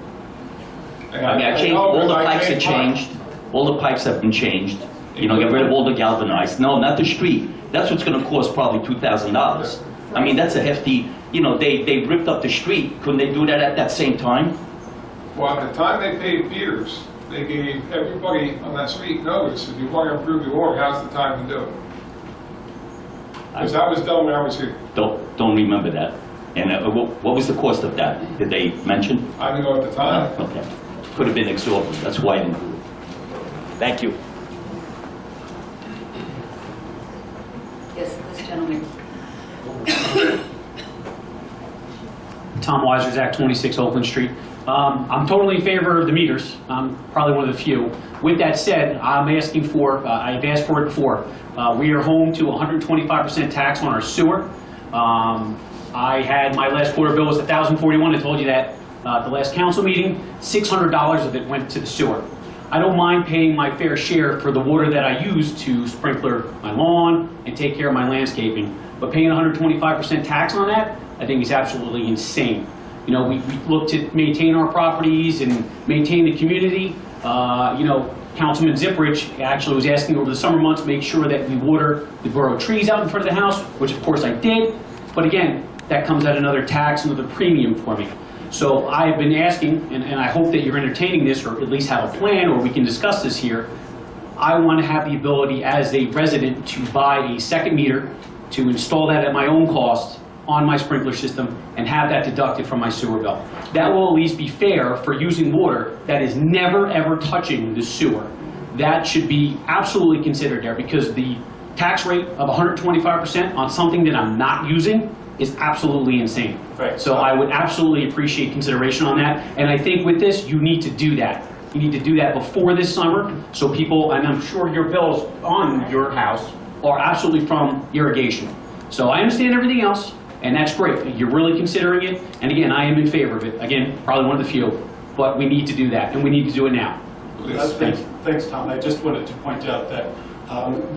And I mean, I changed, all the pipes have changed. All the pipes have been changed. You know, get rid of all the galvanized. No, not the street. That's what's going to cost probably $2,000. I mean, that's a hefty, you know, they ripped up the street. Couldn't they do that at that same time? Well, at the time they paved Peters, they gave everybody on that street notice, if you want to improve your water, now's the time to do it. Because that was done when I was here. Don't remember that. And what was the cost of that? Did they mention? I didn't know at the time. Okay. Could have been exorbitant. That's why I didn't do it. Thank you. Yes, this gentleman. Tom Weiserzak, 26 Oakland Street. I'm totally in favor of the meters. I'm probably one of the few. With that said, I'm asking for, I've asked for it before, we are home to 125% tax on our sewer. I had, my last water bill was $1,041. I told you that at the last council meeting. $600 of it went to the sewer. I don't mind paying my fair share for the water that I use to sprinkler my lawn and take care of my landscaping. But paying 125% tax on that, I think is absolutely insane. You know, we look to maintain our properties and maintain the community. You know, Councilman Zipperich actually was asking over the summer months, make sure that we water the borough trees out in front of the house, which of course I did. But again, that comes at another tax, another premium for me. So I've been asking, and I hope that you're entertaining this, or at least have a plan, or we can discuss this here. I want to have the ability as a resident to buy a second meter, to install that at my own cost on my sprinkler system and have that deducted from my sewer bill. That will at least be fair for using water that is never ever touching the sewer. That should be absolutely considered there, because the tax rate of 125% on something that I'm not using is absolutely insane. Right. So I would absolutely appreciate consideration on that. And I think with this, you need to do that. You need to do that before this summer, so people, and I'm sure your bills on your house are absolutely from irrigation. So I understand everything else, and that's great. You're really considering it, and again, I am in favor of it. Again, probably one of the few, but we need to do that, and we need to do it now. Thanks, Tom. I just wanted to point out that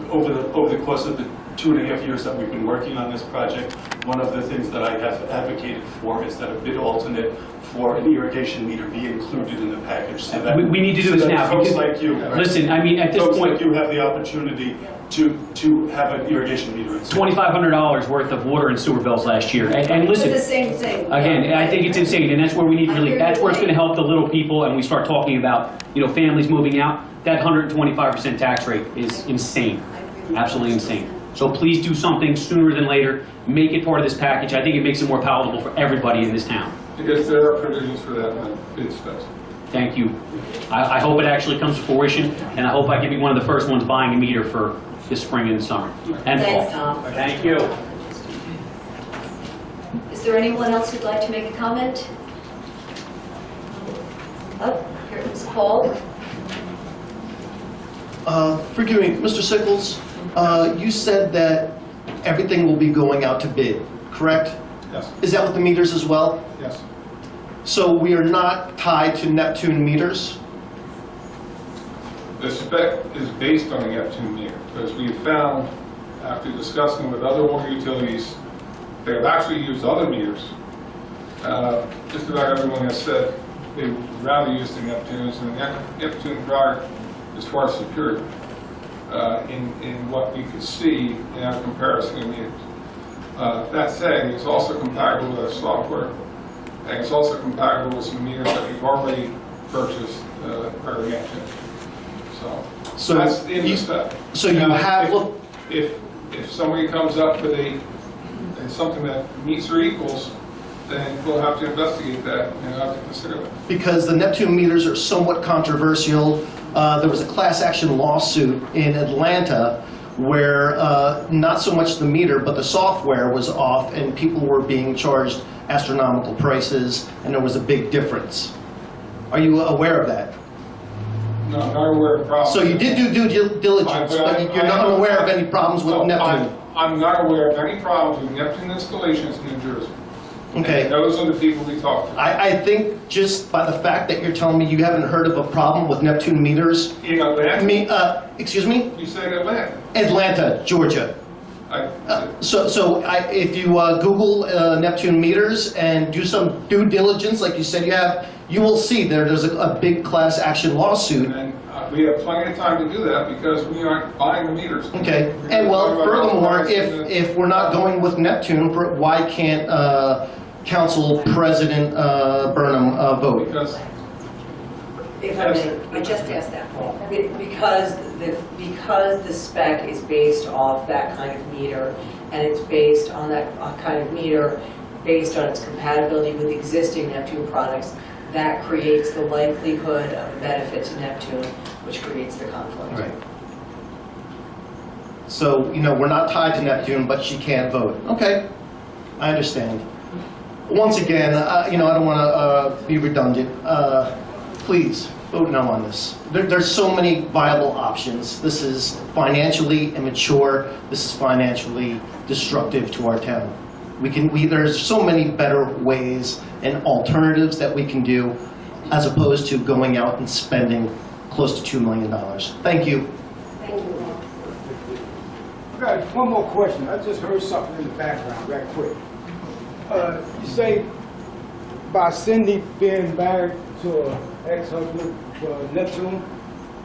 over the course of the 2.5 years that we've been working on this project, one of the things that I have advocated for is that a bid alternate for an irrigation meter be included in the package, so that We need to do this now. folks because- like you, Listen, I mean, at this folks point, like you have the opportunity to have an irrigation meter installed. $2,500 worth of water and sewer bills last year. And listen, It's the same thing. again, I think it's insane, and that's where we need really, that's where it's gonna help the little people, and we start talking about, you know, families moving out. That 125% tax rate is insane, absolutely insane. So please do something sooner than later, make it part of this package. I think it makes it more palatable for everybody in this town. Because there are provisions for that in the bid specs. Thank you. I hope it actually comes to fruition, and I hope I can be one of the first ones buying a meter for this spring and summer, and fall. Thanks, Tom. Thank you. Is there anyone else who'd like to make a comment? Oh, here comes Paul. Forgive me, Mr. Sickles, you said that everything will be going out to bid, correct? Yes. Is that with the meters as well? Yes. So we are not tied to Neptune meters? The spec is based on the Neptune meter, because we found, after discussing with other water utilities, they have actually used other meters. Just about everyone has said they would rather use the Neptunes, and the Neptune product is far superior in what we could see in our comparison of meters. That said, it's also compatible with our software, and it's also compatible with some meters that we've already purchased per Neptune. So that's in the spec. So you have looked... If somebody comes up with something that meets or equals, then we'll have to investigate that and have to consider that. Because the Neptune meters are somewhat controversial. There was a class action lawsuit in Atlanta where not so much the meter, but the software was off, and people were being charged astronomical prices, and there was a big difference. Are you aware of that? No, I'm not aware of problems. So you did do due diligence, but you're not aware of any problems with Neptune? I'm not aware of any problems with Neptune installations in New Jersey. Okay. And those are the people we talked to. I think just by the fact that you're telling me you haven't heard of a problem with Neptune meters... In Atlanta? Excuse me? You said Atlanta. Atlanta, Georgia. If you Google Neptune meters and do some due diligence like you said you have, you will see there's a big class action lawsuit. And we have plenty of time to do that because we aren't buying the meters. Okay, and well, furthermore, if we're not going with Neptune, why can't Council President Burnham vote? Because If I may, I just asked that, Paul. Because the spec is based off that kind of meter, and it's based on that kind of meter, based on its compatibility with existing Neptune products, that creates the likelihood of a benefit to Neptune, which creates the conflict. Right. So, we're not tied to Neptune, but she can't vote. Okay, I understand. Once again, I don't want to be redundant. Please, vote no on this. There's so many viable options. This is financially immature. This is financially destructive to our town. There's so many better ways and alternatives that we can do as opposed to going out and spending close to $2 million. Thank you. Thank you. I got one more question. I just heard something in the background, right quick. You say by Cindy being married to an ex-husband for Neptune,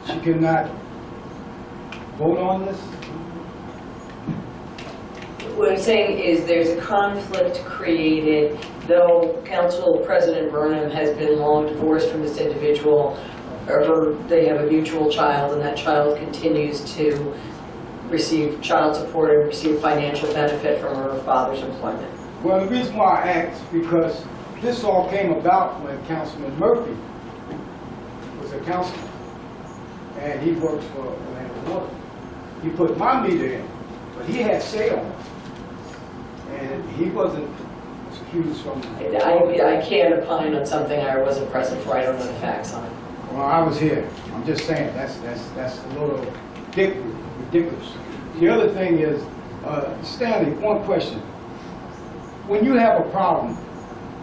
she cannot vote on this? What I'm saying is there's a conflict created, though Council President Burnham has been long divorced from this individual or they have a mutual child and that child continues to receive child support and receive financial benefit from her father's employment. Well, the reason why I asked, because this all came about when Councilman Murphy was a councilman, and he worked for Orlando Water. He put my meter in, but he had say on it, and he wasn't excused from. I can't opine on something I wasn't present for. I don't know the facts on it. Well, I was here. I'm just saying that's a little ridiculous. The other thing is, Stanley, one question. When you have a problem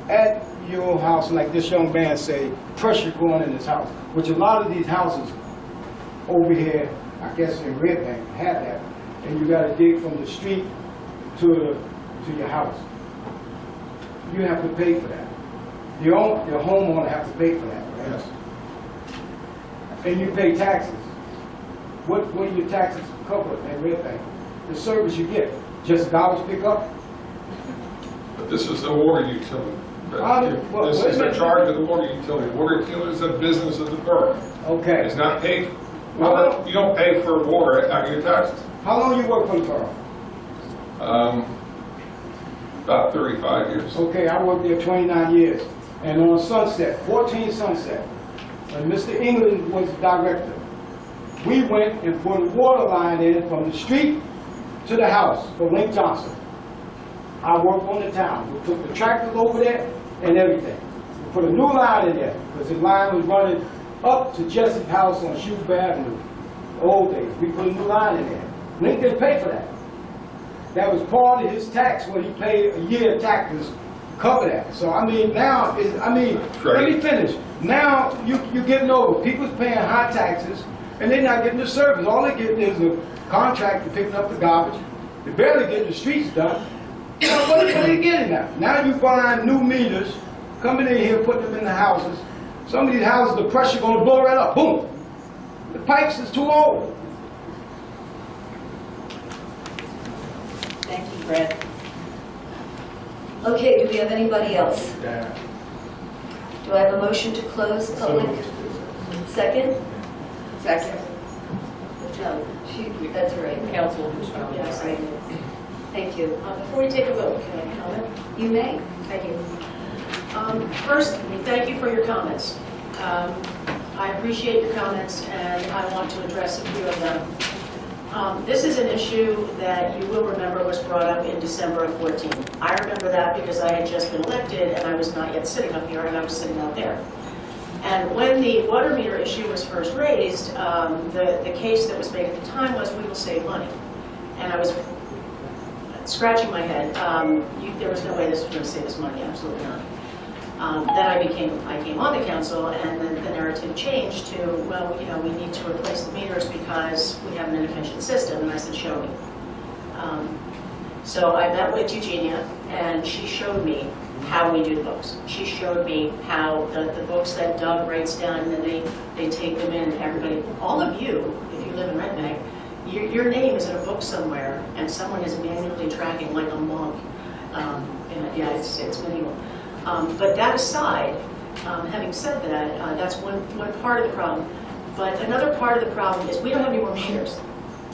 at your house, like this young man say, pressure going in his house, which a lot of these houses over here, I guess in Red Bank, have that, and you got to dig from the street to your house. You have to pay for that. Your homeowner have to pay for that, right? Yes. And you pay taxes. What do your taxes cover at Red Bank? The service you get, just garbage pickup? But this is the water utility. This is wait a the minute. charge of the water utility. Water utility is a business of the borough. Okay. It's not paid, water, you don't pay for water out of your taxes. How long you work for the borough? About 35 years. Okay, I worked there 29 years. And on Sunset, 14 Sunset, when Mr. England was director, we went and put a water line in from the street to the house for Link Johnson. I worked on the town. We took the tractors over there and everything. We put a new line in there because the line was running up to Jesse's house on Shrewsbury Avenue. The old days. We put a new line in there. Link didn't pay for that. That was part of his tax when he paid a year of taxes to cover that. So I mean now, let me finish. Now you're getting over. People's paying high taxes and they're not getting the service. All they're getting is a contract for picking up the garbage. They're barely getting the streets done. You know, what are they getting now? Now you buying new meters, coming in here, putting them in the houses. Some of these houses, the pressure going to blow right up. Boom. The pipes is too old. Thank you, Brad. Okay, do we have anybody else? Do I have a motion to close public? Second? Second. No, that's right. Council. Yes, right. Thank you. Before we take a vote, can I comment? You may. Thank you. First, thank you for your comments. I appreciate your comments, and I want to address a few of them. This is an issue that you will remember was brought up in December of 14. I remember that because I had just been elected, and I was not yet sitting up here, and I was sitting out there. And when the water meter issue was first raised, the case that was made at the time was we will save money. And I was scratching my head. There was no way this was going to save us money, absolutely not. Then I came on the council, and then the narrative changed to, well, you know, we need to replace the meters because we have an inefficient system, and I said, show me. So I met with Eugenia, and she showed me how we do the books. She showed me how the books that Doug writes down, and then they take them in, everybody, all of you, if you live in Red Bank, your name is in a book somewhere, and someone is manually tracking like a monk. Yeah, it's medieval. But that aside, having said that, that's one part of the problem. But another part of the problem is we don't have any more meters.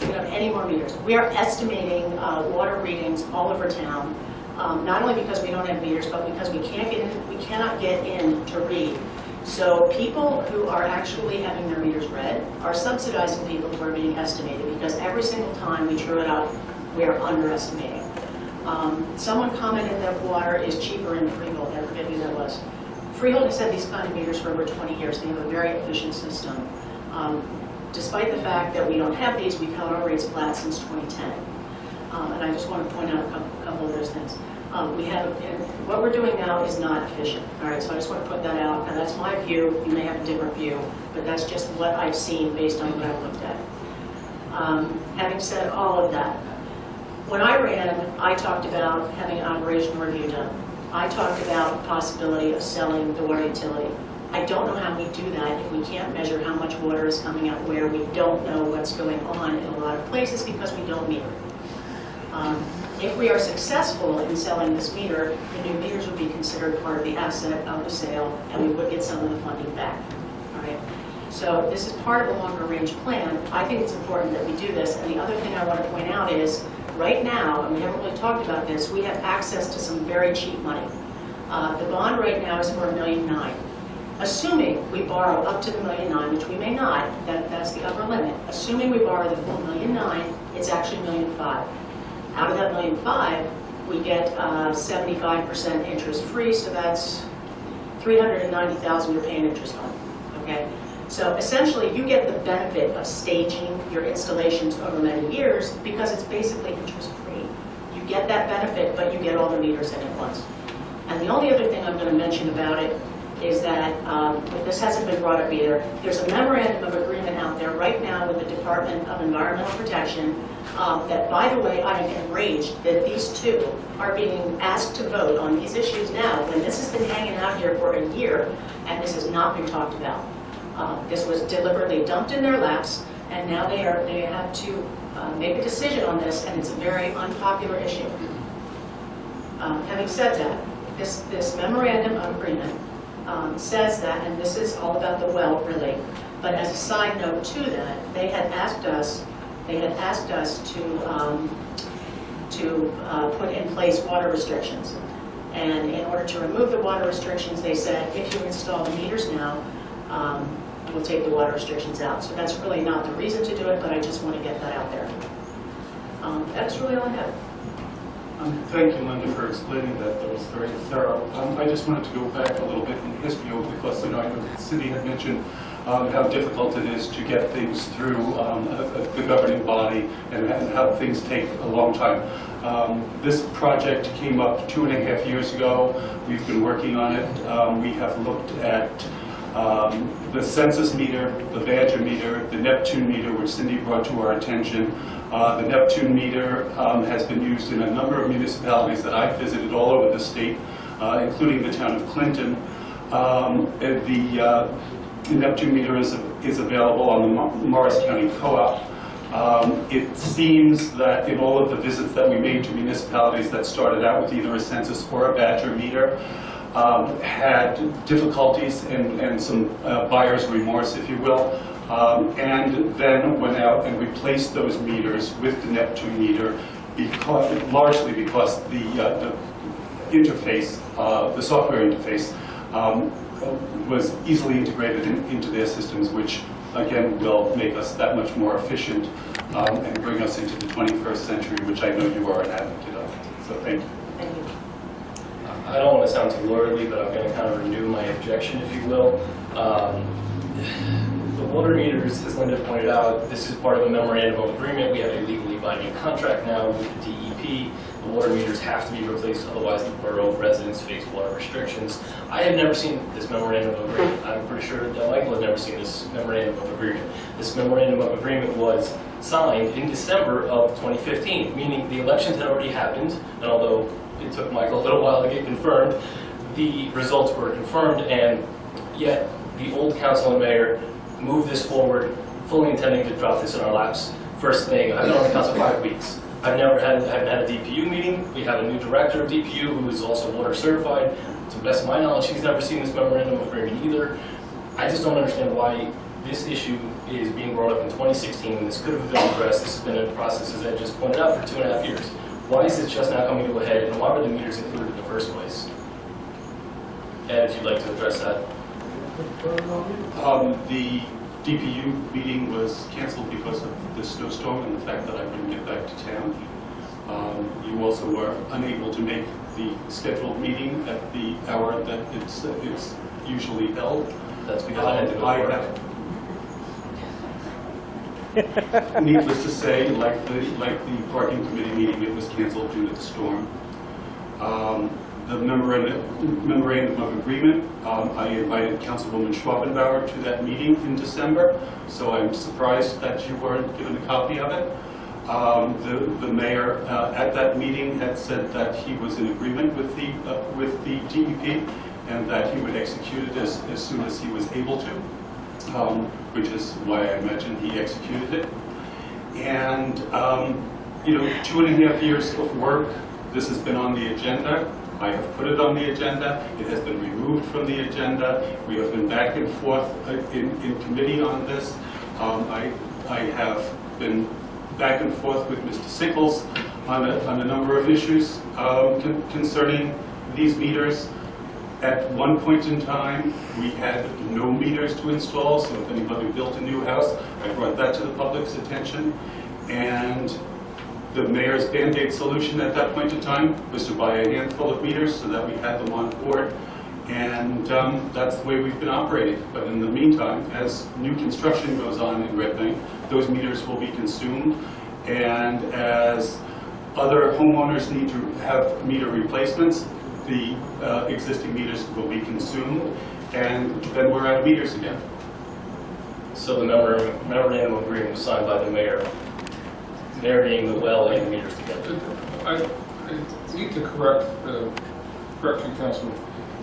We don't have any more meters. We are estimating water readings all over town, not only because we don't have meters, but because we cannot get in to read. So people who are actually having their meters read are subsidizing people who are being estimated, because every single time we true it up, we are underestimating. Someone commented that water is cheaper in Freehold. I forget who that was. Freehold has had these kind of meters for over 20 years. They have a very efficient system. Despite the fact that we don't have these, we've held our rates flat since 2010. And I just want to point out a couple of those things. What we're doing now is not efficient. All right, so I just want to put that out. And that's my view. You may have a different view, but that's just what I've seen based on what I've looked at. Having said all of that, when I ran, I talked about having an operational review done. I talked about the possibility of selling the water utility. I don't know how we do that if we can't measure how much water is coming out where. We don't know what's going on in a lot of places because we don't meter. If we are successful in selling this meter, the new meters would be considered part of the asset of the sale, and we would get some of the funding back. All right. So this is part of a longer range plan. I think it's important that we do this. And the other thing I want to point out is, right now, and we haven't really talked about this, we have access to some very cheap money. The bond right now is for $1.9 million. Assuming we borrow up to the $1.9 million, which we may not, that's the upper limit. Assuming we borrow the full $1.9 million, it's actually $1.5 million. Out of that $1.5 million, we get 75% interest free, so that's $390,000 you're paying interest on. Okay? So essentially, you get the benefit of staging your installations over many years because it's basically interest free. You get that benefit, but you get all the meters in at once. And the only other thing I'm going to mention about it is that, this hasn't been brought up either, there's a memorandum of agreement out there right now with the Department of Environmental Protection that, by the way, I am enraged that these two are being asked to vote on these issues now when this has been hanging out here for a year and this has not been talked about. This was deliberately dumped in their laps, and now they have to make a decision on this, and it's a very unpopular issue. Having said that, this memorandum of agreement says that, and this is all about the well, really, but as a side note to that, they had asked us to put in place water restrictions. And in order to remove the water restrictions, they said, if you install the meters now, we'll take the water restrictions out. So that's really not the reason to do it, but I just want to get that out there. That's really all I have. Thank you, Linda, for explaining that. That was very thorough. I just wanted to go back a little bit in history because, I know the city had mentioned how difficult it is to get things through the governing body and how things take a long time. This project came up 2.5 years ago. We've been working on it. We have looked at the census meter, the Badger meter, the Neptune meter, which Cindy brought to our attention. The Neptune meter has been used in a number of municipalities that I've visited all over the state, including the town of Clinton. The Neptune meter is available on the Morris County Co-op. It seems that in all of the visits that we made to municipalities that started out with either a census or a Badger meter, had difficulties and some buyer's remorse, if you will, and then went out and replaced those meters with the Neptune meter, largely because the interface, the software interface, was easily integrated into their systems, which again will make us that much more efficient and bring us into the 21st century, which I know you are an advocate of. So thank you. Thank you. I don't want to sound too lordly, but I'm going to kind of renew my objection, if you will. The water meters, as Linda pointed out, this is part of a memorandum of agreement. We have a legally binding contract now with the DEP. The water meters have to be replaced, otherwise the borough residents face water restrictions. I have never seen this memorandum of agreement. I'm pretty sure that Michael had never seen this memorandum of agreement. This memorandum of agreement was signed in December of 2015, meaning the elections had already happened, and although it took Michael a little while to get confirmed, the results were confirmed, and yet the old council and mayor moved this forward, fully intending to drop this in our laps. First thing, I've been on the council 5 weeks. I haven't had a DPU meeting. We have a new director of DPU who is also water certified. To the best of my knowledge, he's never seen this memorandum of agreement either. I just don't understand why this issue is being brought up in 2016 when this could have been addressed. This has been a process, as Ed just pointed out, for 2.5 years. Why is this just now coming to a head, and why were the meters included in the first place? Ed, if you'd like to address that. The DPU meeting was canceled because of the snowstorm and the fact that I couldn't get back to town. You also were unable to make the scheduled meeting at the hour that it's usually held. That's because I had to go to work. Needless to say, like the parking committee meeting, it was canceled due to the storm. The memorandum of agreement, I invited Councilwoman Schwabenbauer to that meeting in December, so I'm surprised that you weren't given a copy of it. The mayor at that meeting had said that he was in agreement with the DEP and that he would execute it as soon as he was able to, which is why I imagine he executed it. And 2.5 years of work. This has been on the agenda. I have put it on the agenda. It has been removed from the agenda. We have been back and forth in committee on this. I have been back and forth with Mr. Sickles on a number of issues concerning these meters. At one point in time, we had no meters to install, so if anybody built a new house, I brought that to the public's attention. And the mayor's Band-Aid solution at that point in time was to buy a handful of meters so that we had them on board. And that's the way we've been operating. But in the meantime, as new construction goes on in Red Bank, those meters will be consumed. And as other homeowners need to have meter replacements, the existing meters will be consumed, and then we're out of meters again. So the memorandum of agreement was signed by the mayor, marrying the well and the meters together. I need to correct you, Councilman.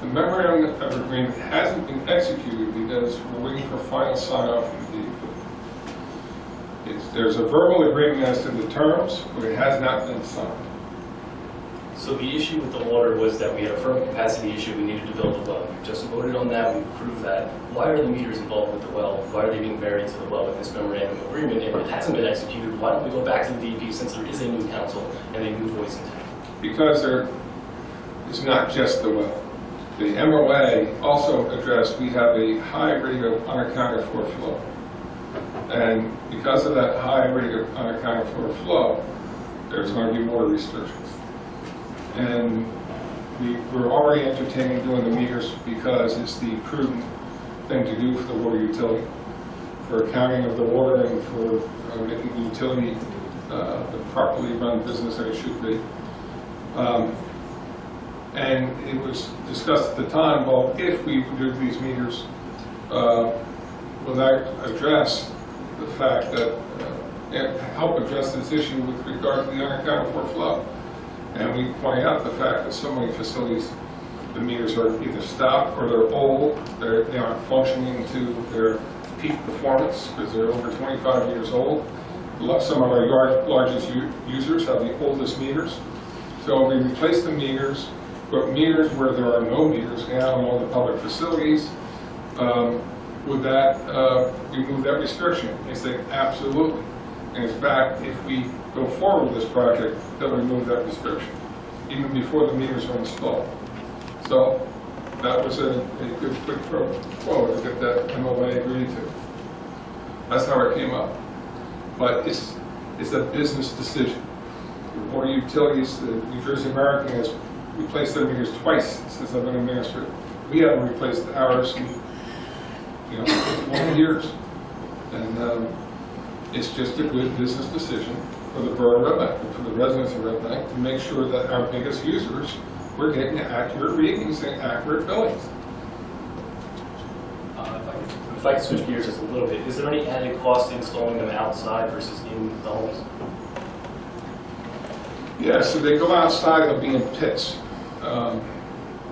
The memorandum of agreement hasn't been executed because we're waiting for final sign-off from the DEP. There's a verbal agreement as to the terms, but it has not been signed. So the issue with the water was that we had a firm capacity issue, we needed to build a well. We just voted on that, we proved that. Why are the meters involved with the well? Why are they being married to the well with this memorandum of agreement? If it hasn't been executed, why don't we go back to the DEP since there is a new council and a new voice in town? Because it's not just the well. The MOA also addressed we have a high rate of unaccounted for flow. And because of that high rate of unaccounted for flow, there's going to be water restrictions. And we're already entertaining doing the meters because it's the prudent thing to do for the water utility, for accounting of the water and for making the utility the properly run business that it should be. And it was discussed at the time, well, if we do these meters, will that address the fact that, help address this issue with regard to the unaccounted for flow? And we point out the fact that so many facilities, the meters are either stopped or they're old, they aren't functioning to their peak performance because they're over 25 years old. Some of our largest users have the oldest meters. So we replace the meters, but meters where there are no meters now in all the public facilities, would that remove that restriction? They say absolutely. And in fact, if we go forward with this project, they'll remove that restriction, even before the meters are installed. So that was a good quick pro quo to get that MOA agreed to. That's how it came up. But it's a business decision. The water utilities, the New Jersey American has replaced their meters twice since I've been administrator. We haven't replaced ours in 20 years. And it's just a good business decision for the borough of Red Bank, and for the residents of Red Bank, to make sure that our biggest users were getting accurate readings and accurate billings. If I could switch gears just a little bit, is there any added cost to installing them outside versus in the homes? Yeah, so they go outside, they'll be in pits,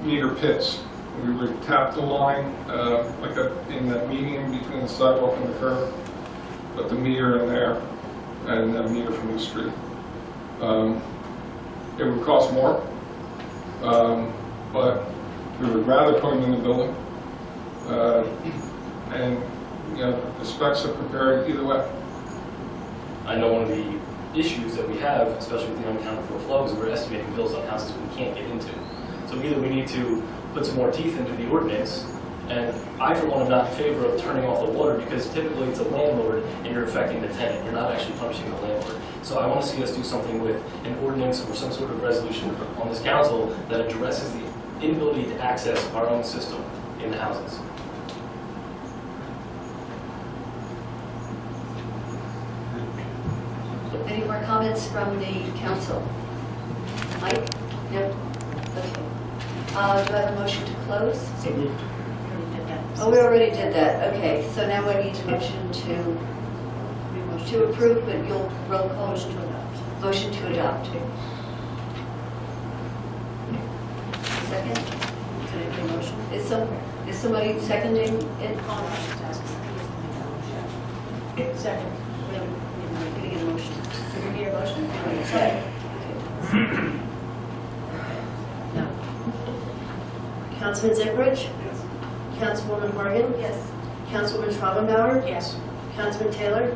meter pits. We would tap the line in that median between the sidewalk and the curb, put the meter in there, and a meter from the street. It would cost more, but we would rather put them in the building. And the specs are prepared either way. I know one of the issues that we have, especially with the unaccounted for flow, is we're estimating bills on houses we can't get into. So either we need to put some more teeth into the ordinance, and I, for one, am not in favor of turning off the water because typically it's a landlord and you're affecting the tenant. You're not actually punishing the landlord. So I want to see us do something with an ordinance or some sort of resolution on this council that addresses the inability to access our own system in the houses. Any more comments from the council? Mike? No? Okay. Do I have a motion to close? Oh, we already did that. Okay, so now we need a motion to approve, but you'll roll call. Motion to adopt. Second? Is somebody seconding it? Second. Can I get a motion? Do you need a motion? Okay. No. Councilman Ziprich? Yes. Councilwoman Horgan? Yes. Councilwoman Schrobenbauer? Yes. Councilman Taylor?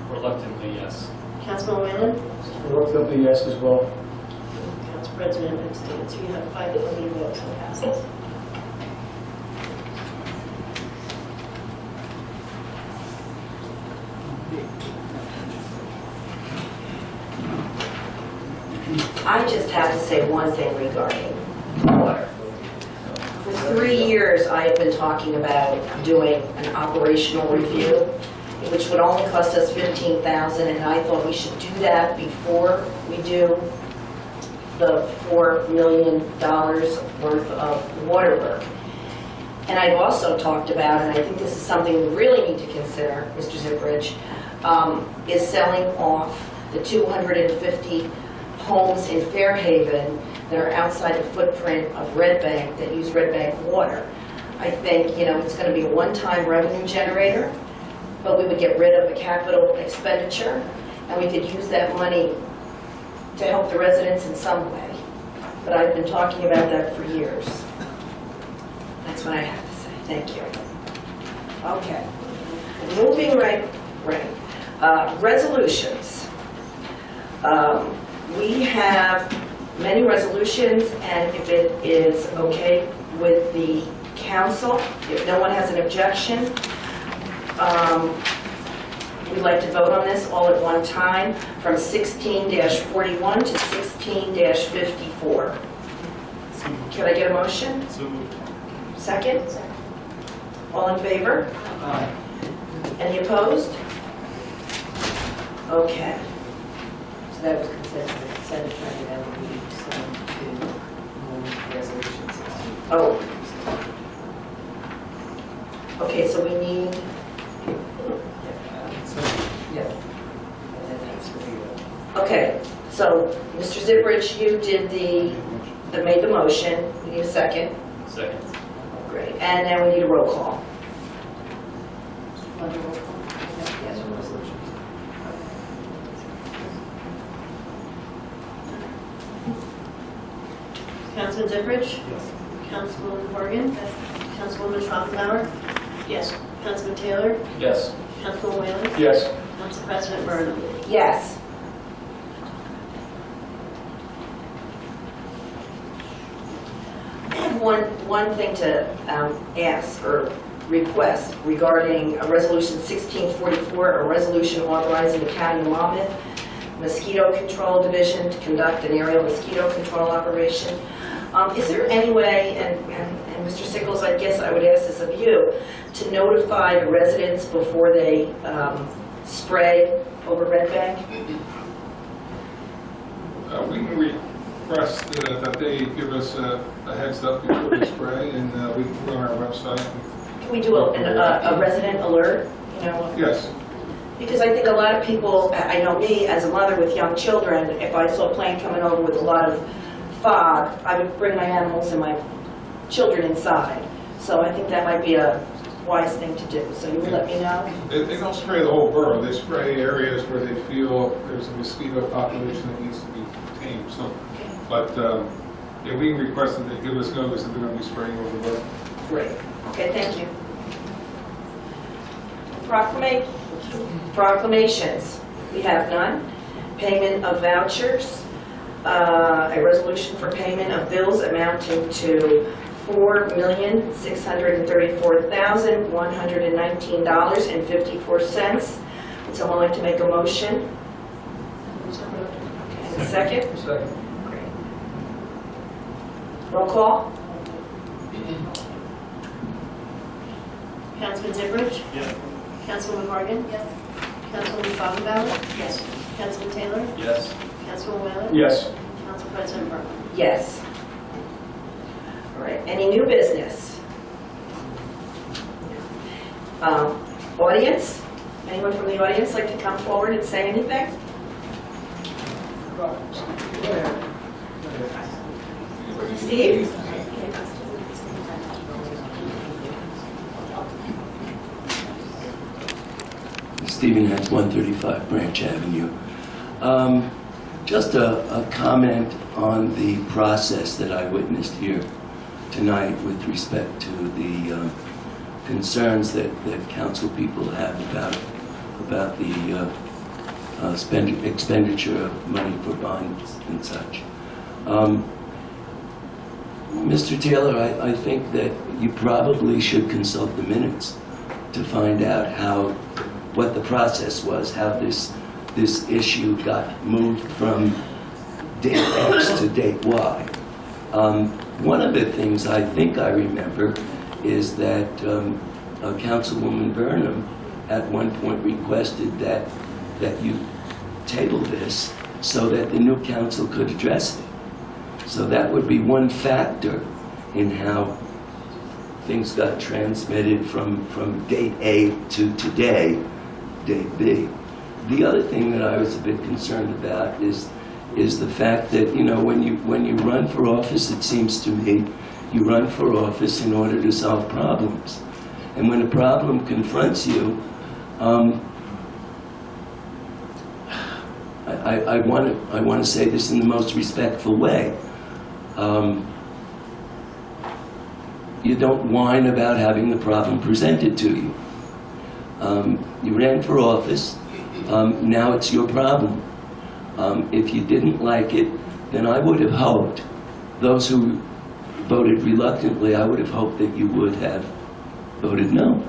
Reluctantly, yes. Councilman Whalen? Reluctantly, yes as well. Council President abstains. So you have 5 to 1 votes, so it passes. I just have to say one thing regarding water. For 3 years, I have been talking about doing an operational review, which would only cost us $15,000, and I thought we should do that before we do the $4 million worth of water work. And I've also talked about, and I think this is something we really need to consider, Mr. Ziprich, is selling off the 250 homes in Fairhaven that are outside the footprint of Red Bank that use Red Bank water. I think, you know, it's going to be a one-time revenue generator, but we would get rid of the capital expenditure, and we could use that money to help the residents in some way. But I've been talking about that for years. That's what I have to say. Thank you. Okay. Moving right. Resolutions. We have many resolutions, and if it is okay with the council, if no one has an objection, we'd like to vote on this all at one time, from 16-41 to 16-54. Can I get a motion? So moved. Second? All in favor? Any opposed? Okay. So that was consent agenda, that would be sent to resolution 16. Oh. Okay, so we need, Yeah. okay, so Mr. Ziprich, you did made the motion. We need a second. Second. Great. And then we need a roll call. Councilman Ziprich? Yes. Councilwoman Horgan? Yes. Councilwoman Schrobenbauer? Yes. Councilman Taylor? Yes. Councilman Whalen? Yes. Council President Burnham? Yes. I have one thing to ask or request regarding a Resolution 1644, a resolution authorizing the County of Monmouth Mosquito Control Division to conduct an aerial mosquito control operation. Is there any way, and Mr. Sickles, I guess I would ask this of you, to notify the residents before they spray over Red Bank? We can request that they give us a heads up before we spray, and we can put on our website. Can we do a resident alert, you know? Yes. Because I think a lot of people, I know me as a mother with young children, if I saw a plane coming over with a lot of fog, I would bring my animals and my children inside. So I think that might be a wise thing to do. So you will let me know? They don't spray the whole borough. They spray areas where they feel there's a mosquito population that needs to be tamed. So, but yeah, we can request that they give us notice that they're going to be spraying over the borough. Great. Okay, thank you. Proclamations. We have none. Payment of vouchers. A resolution for payment of bills amounting to $4,634,119.54. Would someone like to make a motion? Okay, a second? Second. Great. Roll call? Councilman Ziprich? Yes. Councilwoman Horgan? Yes. Councilwoman Schrobenbauer? Yes. Councilman Taylor? Yes. Councilman Whalen? Yes. Council President Burnham? Yes. All right, any new business? Audience? Anyone from the audience like to come forward and say anything? Steve? Stephen Hess, 135 Branch Avenue. Just a comment on the process that I witnessed here tonight with respect to the concerns that council people have about the expenditure of money for bonds and such. Mr. Taylor, I think that you probably should consult the minutes to find out what the process was, how this issue got moved from date X to date Y. One of the things I think I remember is that Councilwoman Burnham at one point requested that you table this so that the new council could address it. So that would be one factor in how things got transmitted from date A to today, date B. The other thing that I was a bit concerned about is the fact that, you know, when you run for office, it seems to me, you run for office in order to solve problems. And when a problem confronts you, I want to say this in the most respectful way. You don't whine about having the problem presented to you. You ran for office, now it's your problem. If you didn't like it, then I would have hoped, those who voted reluctantly, I would have hoped that you would have voted no.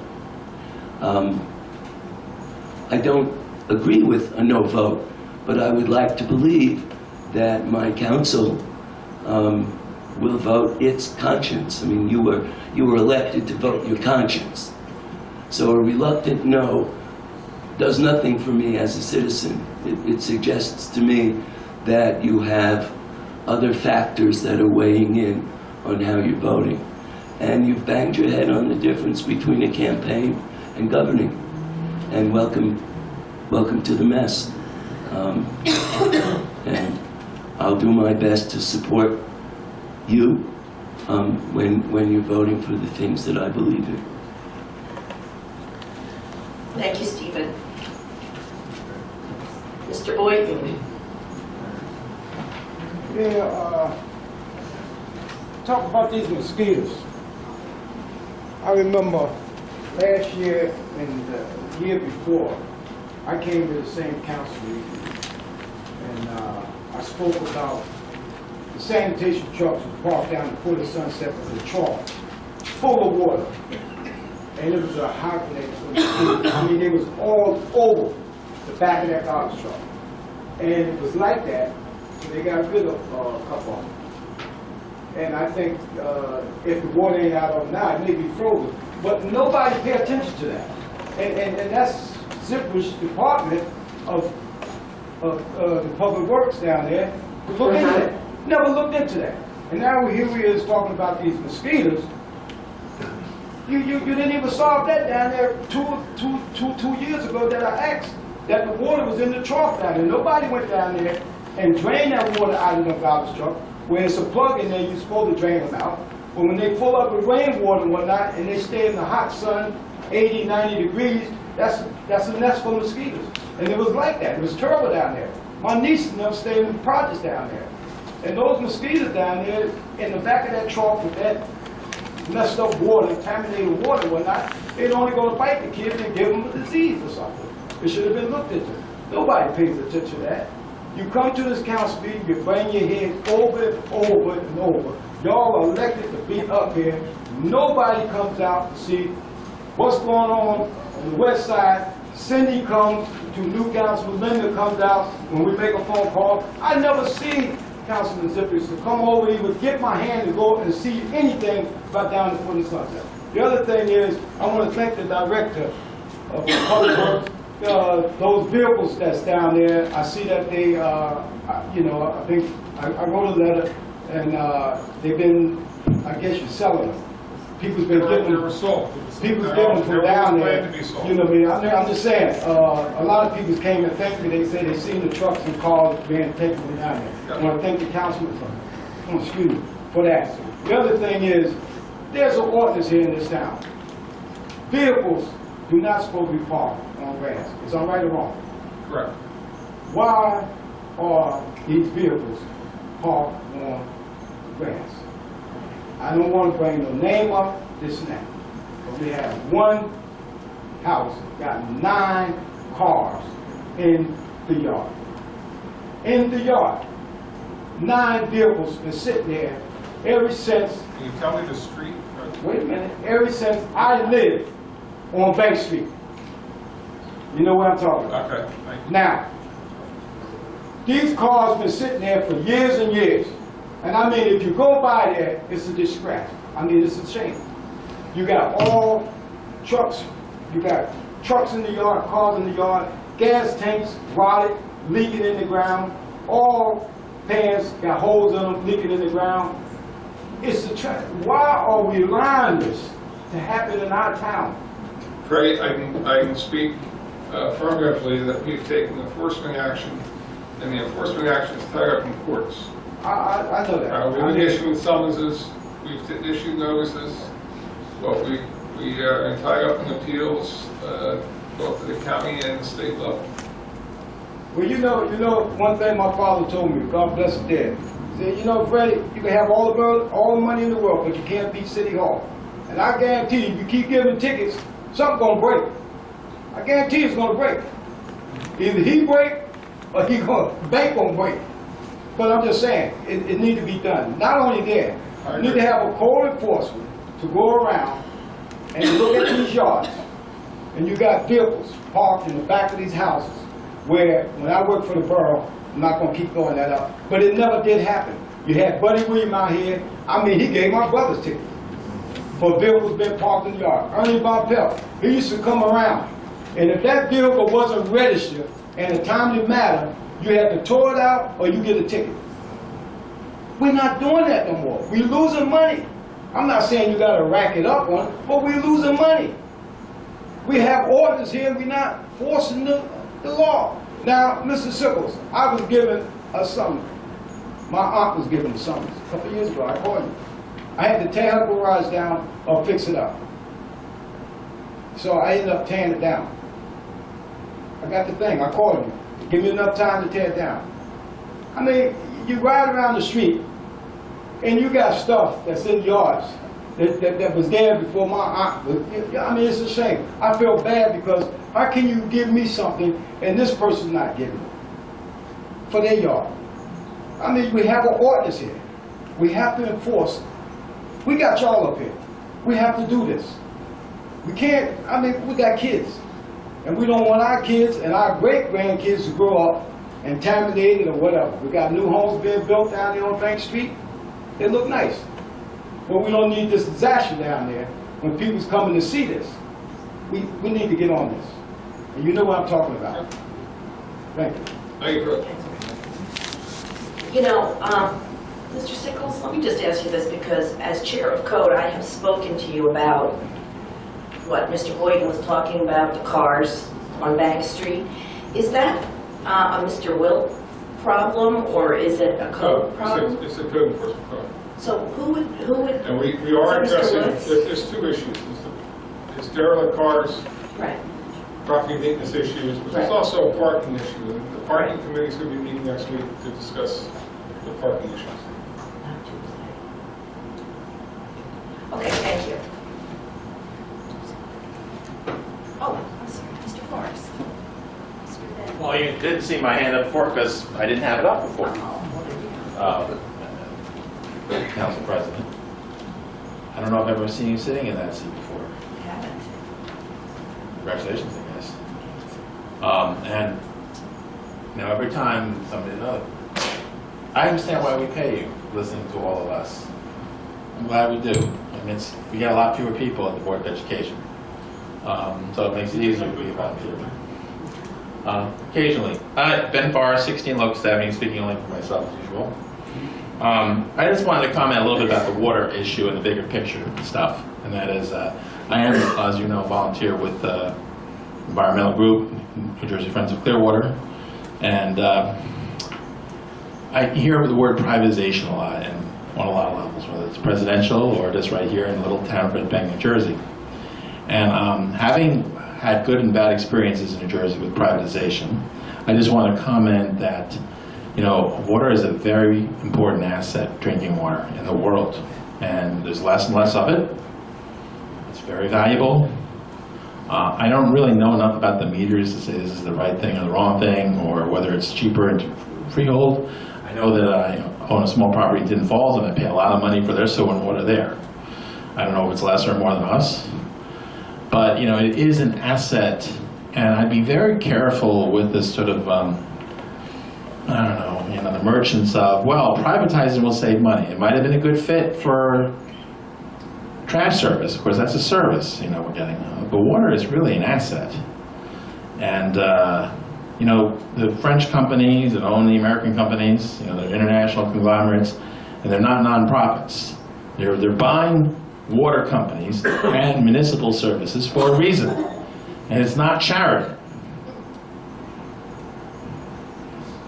I don't agree with a no vote, but I would like to believe that my council will vote its conscience. I mean, you were elected to vote your conscience. So a reluctant no does nothing for me as a citizen. It suggests to me that you have other factors that are weighing in on how you're voting. And you've banged your head on the difference between a campaign and governing. And welcome to the mess. And I'll do my best to support you when you're voting for the things that I believe in. Thank you, Stephen. Mr. Boyd? Yeah, talk about these mosquitoes. I remember last year and the year before, I came to the same council meeting, and I spoke about the sanitation trucks were parked down before the sunset with a trough full of water, and it was a hot day. I mean, it was all over the back of that garbage truck, and it was like that. So they got rid of a couple of them. And I think if the water ain't out of now, it may be frozen. But nobody pay attention to that. And that's Zippers Department of the Public Works down there. Look into that. Never looked into that. And now here we is talking about these mosquitoes. You didn't even solve that down there two years ago that I asked that the water was in the trough down there. Nobody went down there and drained that water out of the garbage truck. Where it's a plug in there, you're supposed to drain them out. But when they fill up with rainwater and whatnot, and they stay in the hot sun, 80, 90 degrees, that's a nest full of mosquitoes. And it was like that. It was terrible down there. My niece and them stayed in the projects down there. And those mosquitoes down there, in the back of that trough with that messed up water, contaminated water and whatnot, they'd only go to bite the kids and give them a disease or something. It should have been looked into. Nobody pays attention to that. You come to this council meeting, you bang your head over and over and over. Y'all are elected to be up here. Nobody comes out to see what's going on the west side. Cindy comes to New Council, Linda comes out when we make a phone call. I never see Councilman Zippers to come over, he would get my hand and go and see anything about down the foot of the sunset. The other thing is, I want to thank the director of Public Works. Those vehicles that's down there, I see that they, I think, I wrote a letter, and they've been, I guess you're selling them. People's been getting them. People's getting them from down there. You know what I mean? I'm just saying, a lot of people came and thanked me. They said they seen the trucks and cars being taken from down there. I want to thank the councilman for that. The other thing is, there's an ordinance here in this town. Vehicles do not supposed to be parked on grass. Is that right or wrong? Correct. Why are these vehicles parked on grass? I don't want to bring no name up, this and that. But we have one house, got 9 cars in the yard. In the yard. 9 vehicles been sitting there ever since. Can you tell me the street? Wait a minute. Ever since I lived on Bank Street. You know what I'm talking about? Okay, thank you. Now, these cars been sitting there for years and years. And I mean, if you go by there, it's a disgrace. I mean, it's a shame. You got all trucks. You got trucks in the yard, cars in the yard, gas tanks rotted, leaking in the ground. All pans got holes in them, leaking in the ground. It's a why are we allowing this to happen in our town? Craig, I can speak affirmatively that we've taken enforcement action, and the enforcement action is tied up in courts. I know that. We've been issuing summonses, we've issued notices, but we tie up in appeals, both at the county and state level. Well, you know, one thing my father told me, God bless him dead. He said, you know, Freddie, you can have all the money in the world, but you can't beat City Hall. And I guarantee you, if you keep giving tickets, something's gonna break. I guarantee it's gonna break. Either he break, or the bank gonna break. But I'm just saying, it needs to be done. Not only that, you need to have a code enforcement to go around and look at these yards. And you got vehicles parked in the back of these houses where, when I worked for the borough, I'm not going to keep throwing that up, but it never did happen. You had Buddy William out here. I mean, he gave my brother's ticket for vehicles being parked in the yard. Ernie Von Pelt, he used to come around. And if that vehicle wasn't registered and the timely matter, you had to tow it out or you get a ticket. We're not doing that no more. We're losing money. I'm not saying you got to rack it up on it, but we're losing money. We have orders here, we're not forcing the law. Now, Mr. Sickles, I was given a summons. My aunt was given a summons a couple years ago. I called him. I had to tear her garage down or fix it up. So I ended up tearing it down. I got the thing, I called him. Give me enough time to tear it down. I mean, you ride around the street and you got stuff that's in yards that was there before my aunt was. I mean, it's a shame. I feel bad because how can you give me something and this person's not giving it for their yard? I mean, we have an ordinance here. We have to enforce it. We got y'all up here. We have to do this. We can't, I mean, we got kids. And we don't want our kids and our great-grandkids to grow up contaminated or whatever. We got new homes being built down here on Bank Street. They look nice. But we don't need this disaster down there when people's coming to see this. We need to get on this. And you know what I'm talking about. Thank you. Thank you. You know, Mr. Sickles, let me just ask you this, because as chair of code, I have spoken to you about what Mr. Boyden was talking about, the cars on Bank Street. Is that a Mr. Wilt problem, or is it a code problem? It's a code enforcement problem. So who would? And we are so Mr. addressing, Woods? there's 2 issues. It's derelict cars, Right. property maintenance issues, but there's Right. also a parking issue. And the parking committee is going to be meeting next week to discuss the parking issues. Okay, thank you. Oh, I'm sorry, Mr. Forrest. Well, you didn't see my hand up before because I didn't have it up before. Council President, I don't know if I've ever seen you sitting in that seat before. I haven't. Congratulations, I guess. And you know, every time somebody knows, I understand why we pay you, listening to all of us. I'm glad we do. I mean, we get a lot fewer people at the Board of Education, so it makes it easier to be a volunteer. Occasionally. Ben Farr, 16 Locust Avenue, speaking only for myself as usual. I just wanted to comment a little bit about the water issue and the bigger picture stuff, and that is, I am, as you know, a volunteer with the environmental group, New Jersey Friends of Clearwater, and I hear the word privatization a lot, and on a lot of levels, whether it's presidential or just right here in the little town of Red Bank, New Jersey. And having had good and bad experiences in New Jersey with privatization, I just want to comment that, you know, water is a very important asset, drinking water, in the world. and there's less and less of it. It's very valuable. I don't really know enough about the meters to say this is the right thing or the wrong thing, or whether it's cheaper in freehold. I know that I own a small property in Tinton Falls, and I pay a lot of money for their sewer and water there. I don't know if it's less or more than us, but you know, it is an asset, and I'd be very careful with this sort of, I don't know, you know, the merchants of, well, privatizing will save money. It might have been a good fit for trash service. Of course, that's a service, you know, we're getting. But water is really an asset. And, you know, the French companies that own the American companies, you know, they're international conglomerates, and they're not nonprofits. They're buying water companies and municipal services for a reason. And it's not charity.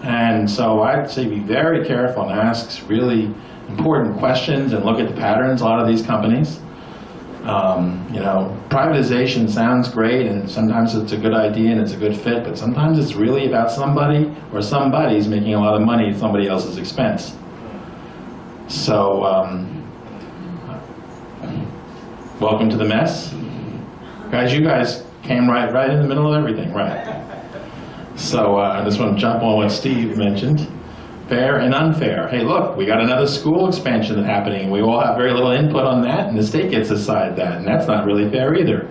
And so I'd say be very careful and ask really important questions and look at the patterns, a lot of these companies. You know, privatization sounds great, and sometimes it's a good idea and it's a good fit, but sometimes it's really about somebody or somebody's making a lot of money at somebody else's expense. So, welcome to the mess. Guys, you guys came right in the middle of everything, right? So, I just want to jump on what Steve mentioned. Fair and unfair. Hey, look, we got another school expansion that's happening. We all have very little input on that, and the state gets to decide that, and that's not really fair either.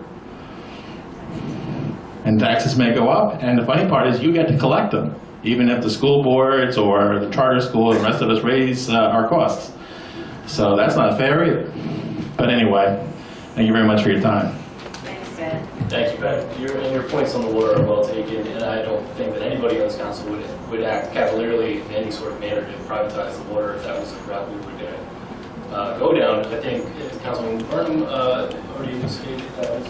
And taxes may go up, and the funny part is you get to collect them, even if the school boards or the charter school and the rest of us raise our costs. So that's not fair either. But anyway, thank you very much for your time. Thanks, Ben. Thank you, Ben. Your points on the water are well taken, and I don't think that anybody on this council would act cavalierly in any sort of manner to privatize the water if that was the route we were going to go down. I think Councilman Burnham already indicated, and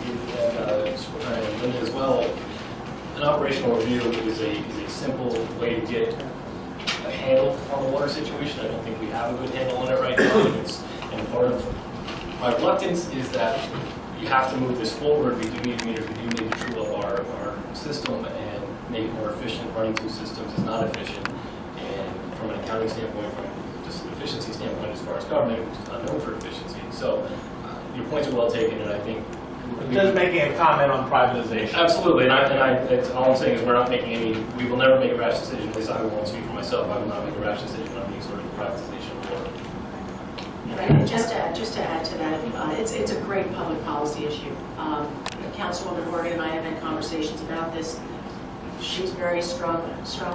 Linda as well, an operational review is a simple way to get a handle on the water situation. I don't think we have a good handle on it right now, and part of my reluctance is that you have to move this forward. We do need meters, we do need to true up our system and make it more efficient. Running two systems is not efficient, and from an accounting standpoint, from just an efficiency standpoint as far as government, which is not known for efficiency. So your points are well taken, and I think Just making a comment on privatization. absolutely, it's, all I'm saying is we're not making any, we will never make a rash decision. At least I won't speak for myself. I will not make a rash decision on any sort of privatization of water. And just to add to that, it's a great public policy issue. Councilwoman Morgan and I have had conversations about this. She's very strong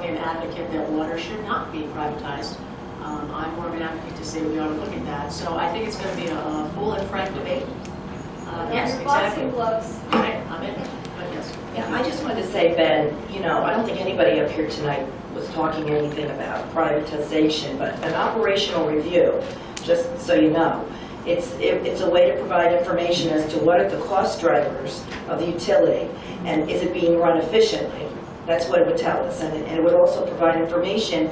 an advocate that water should not be privatized. I'm more of an advocate to say we ought to look at that. So I think it's going to be a full and frank debate. Yes, exactly. Right, I'm in. But yes. Yeah, I just wanted to say, Ben, you know, I don't think anybody up here tonight was talking anything about privatization, but an operational review, just so you know, it's a way to provide information as to what are the cost drivers of the utility, and is it being run efficiently? That's what it would tell us, and it would also provide information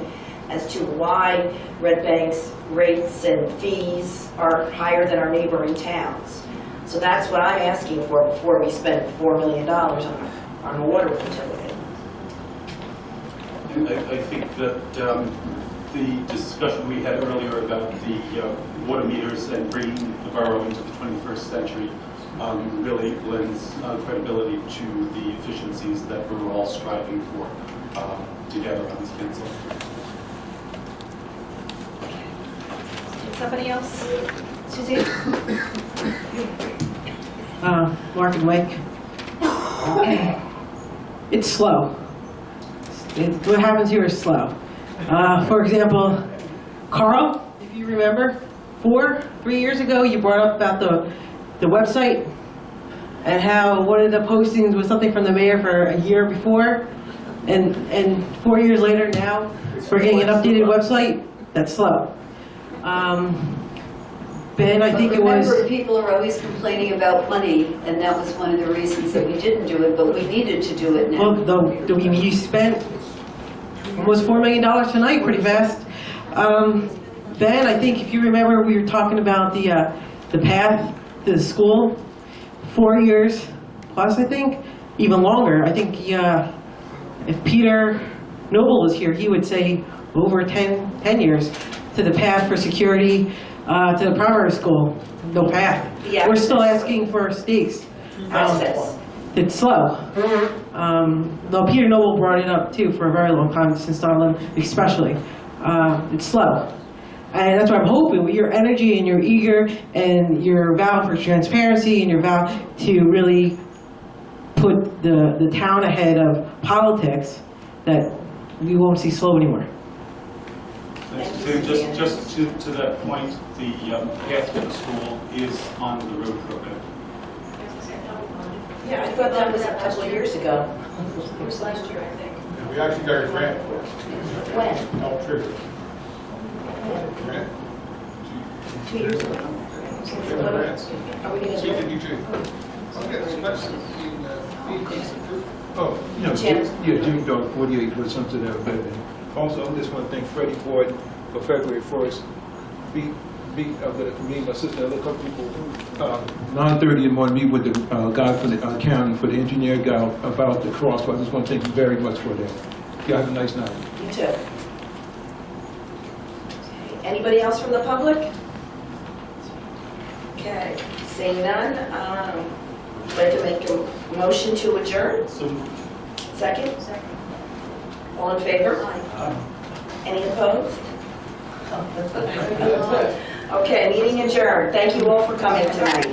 as to why Red Bank's rates and fees are higher than our neighboring towns. So that's what I'm asking for before we spend $4 million on a water utility. And I think that the discussion we had earlier about the water meters and bringing the borough into the 21st century really lends credibility to the efficiencies that we're all striving for together on this council. Somebody else? Susie? Mark and Wake. It's slow. What happens here is slow. For example, Carl, if you remember, 3 years ago, you brought up about the website and how one of the postings was something from the mayor for a year before, and 4 years later now, we're getting an updated website. That's slow. Ben, I think it was... Remember, people are always complaining about money, and that was one of the reasons that we didn't do it, but we needed to do it now. Well, you spent almost $4 million tonight, pretty fast. Ben, I think if you remember, we were talking about the path to the school, 4 years plus, I think, even longer. I think if Peter Noble was here, he would say over 10 years to the path for security, to the primary school, no path. Yeah. We're still asking for stakes. Access. It's slow. Though Peter Noble brought it up too for a very long time, since Donald, especially. It's slow. And that's why I'm hoping with your energy and your eager and your vow for transparency and your vow to really put the town ahead of politics, that we won't see slow anymore. Tim, just to that point, the path to the school is on the road program. Yeah, I thought that was a couple of years ago. It was last year, I think. We actually got a grant for it. When? Help trigger. Grant? 2 years ago. We have grants. Are we gonna do it? CDBG. Okay, that's Oh, you know, Jim? yeah, Jim Dog 48 was something that was better than. Also, I just want to thank Freddie Ford for February 1st. Me, my sister, and a couple people, 9:30 in the morning, meet with the guy from the county, for the engineer guy about the crosswalk. I just want to thank you very much for that. You have a nice night. You too. Anybody else from the public? Okay, seeing none, I'd like to make a motion to adjourn. Second? Second. All in favor? Any opposed? Okay, meeting adjourned. Thank you all for coming tonight.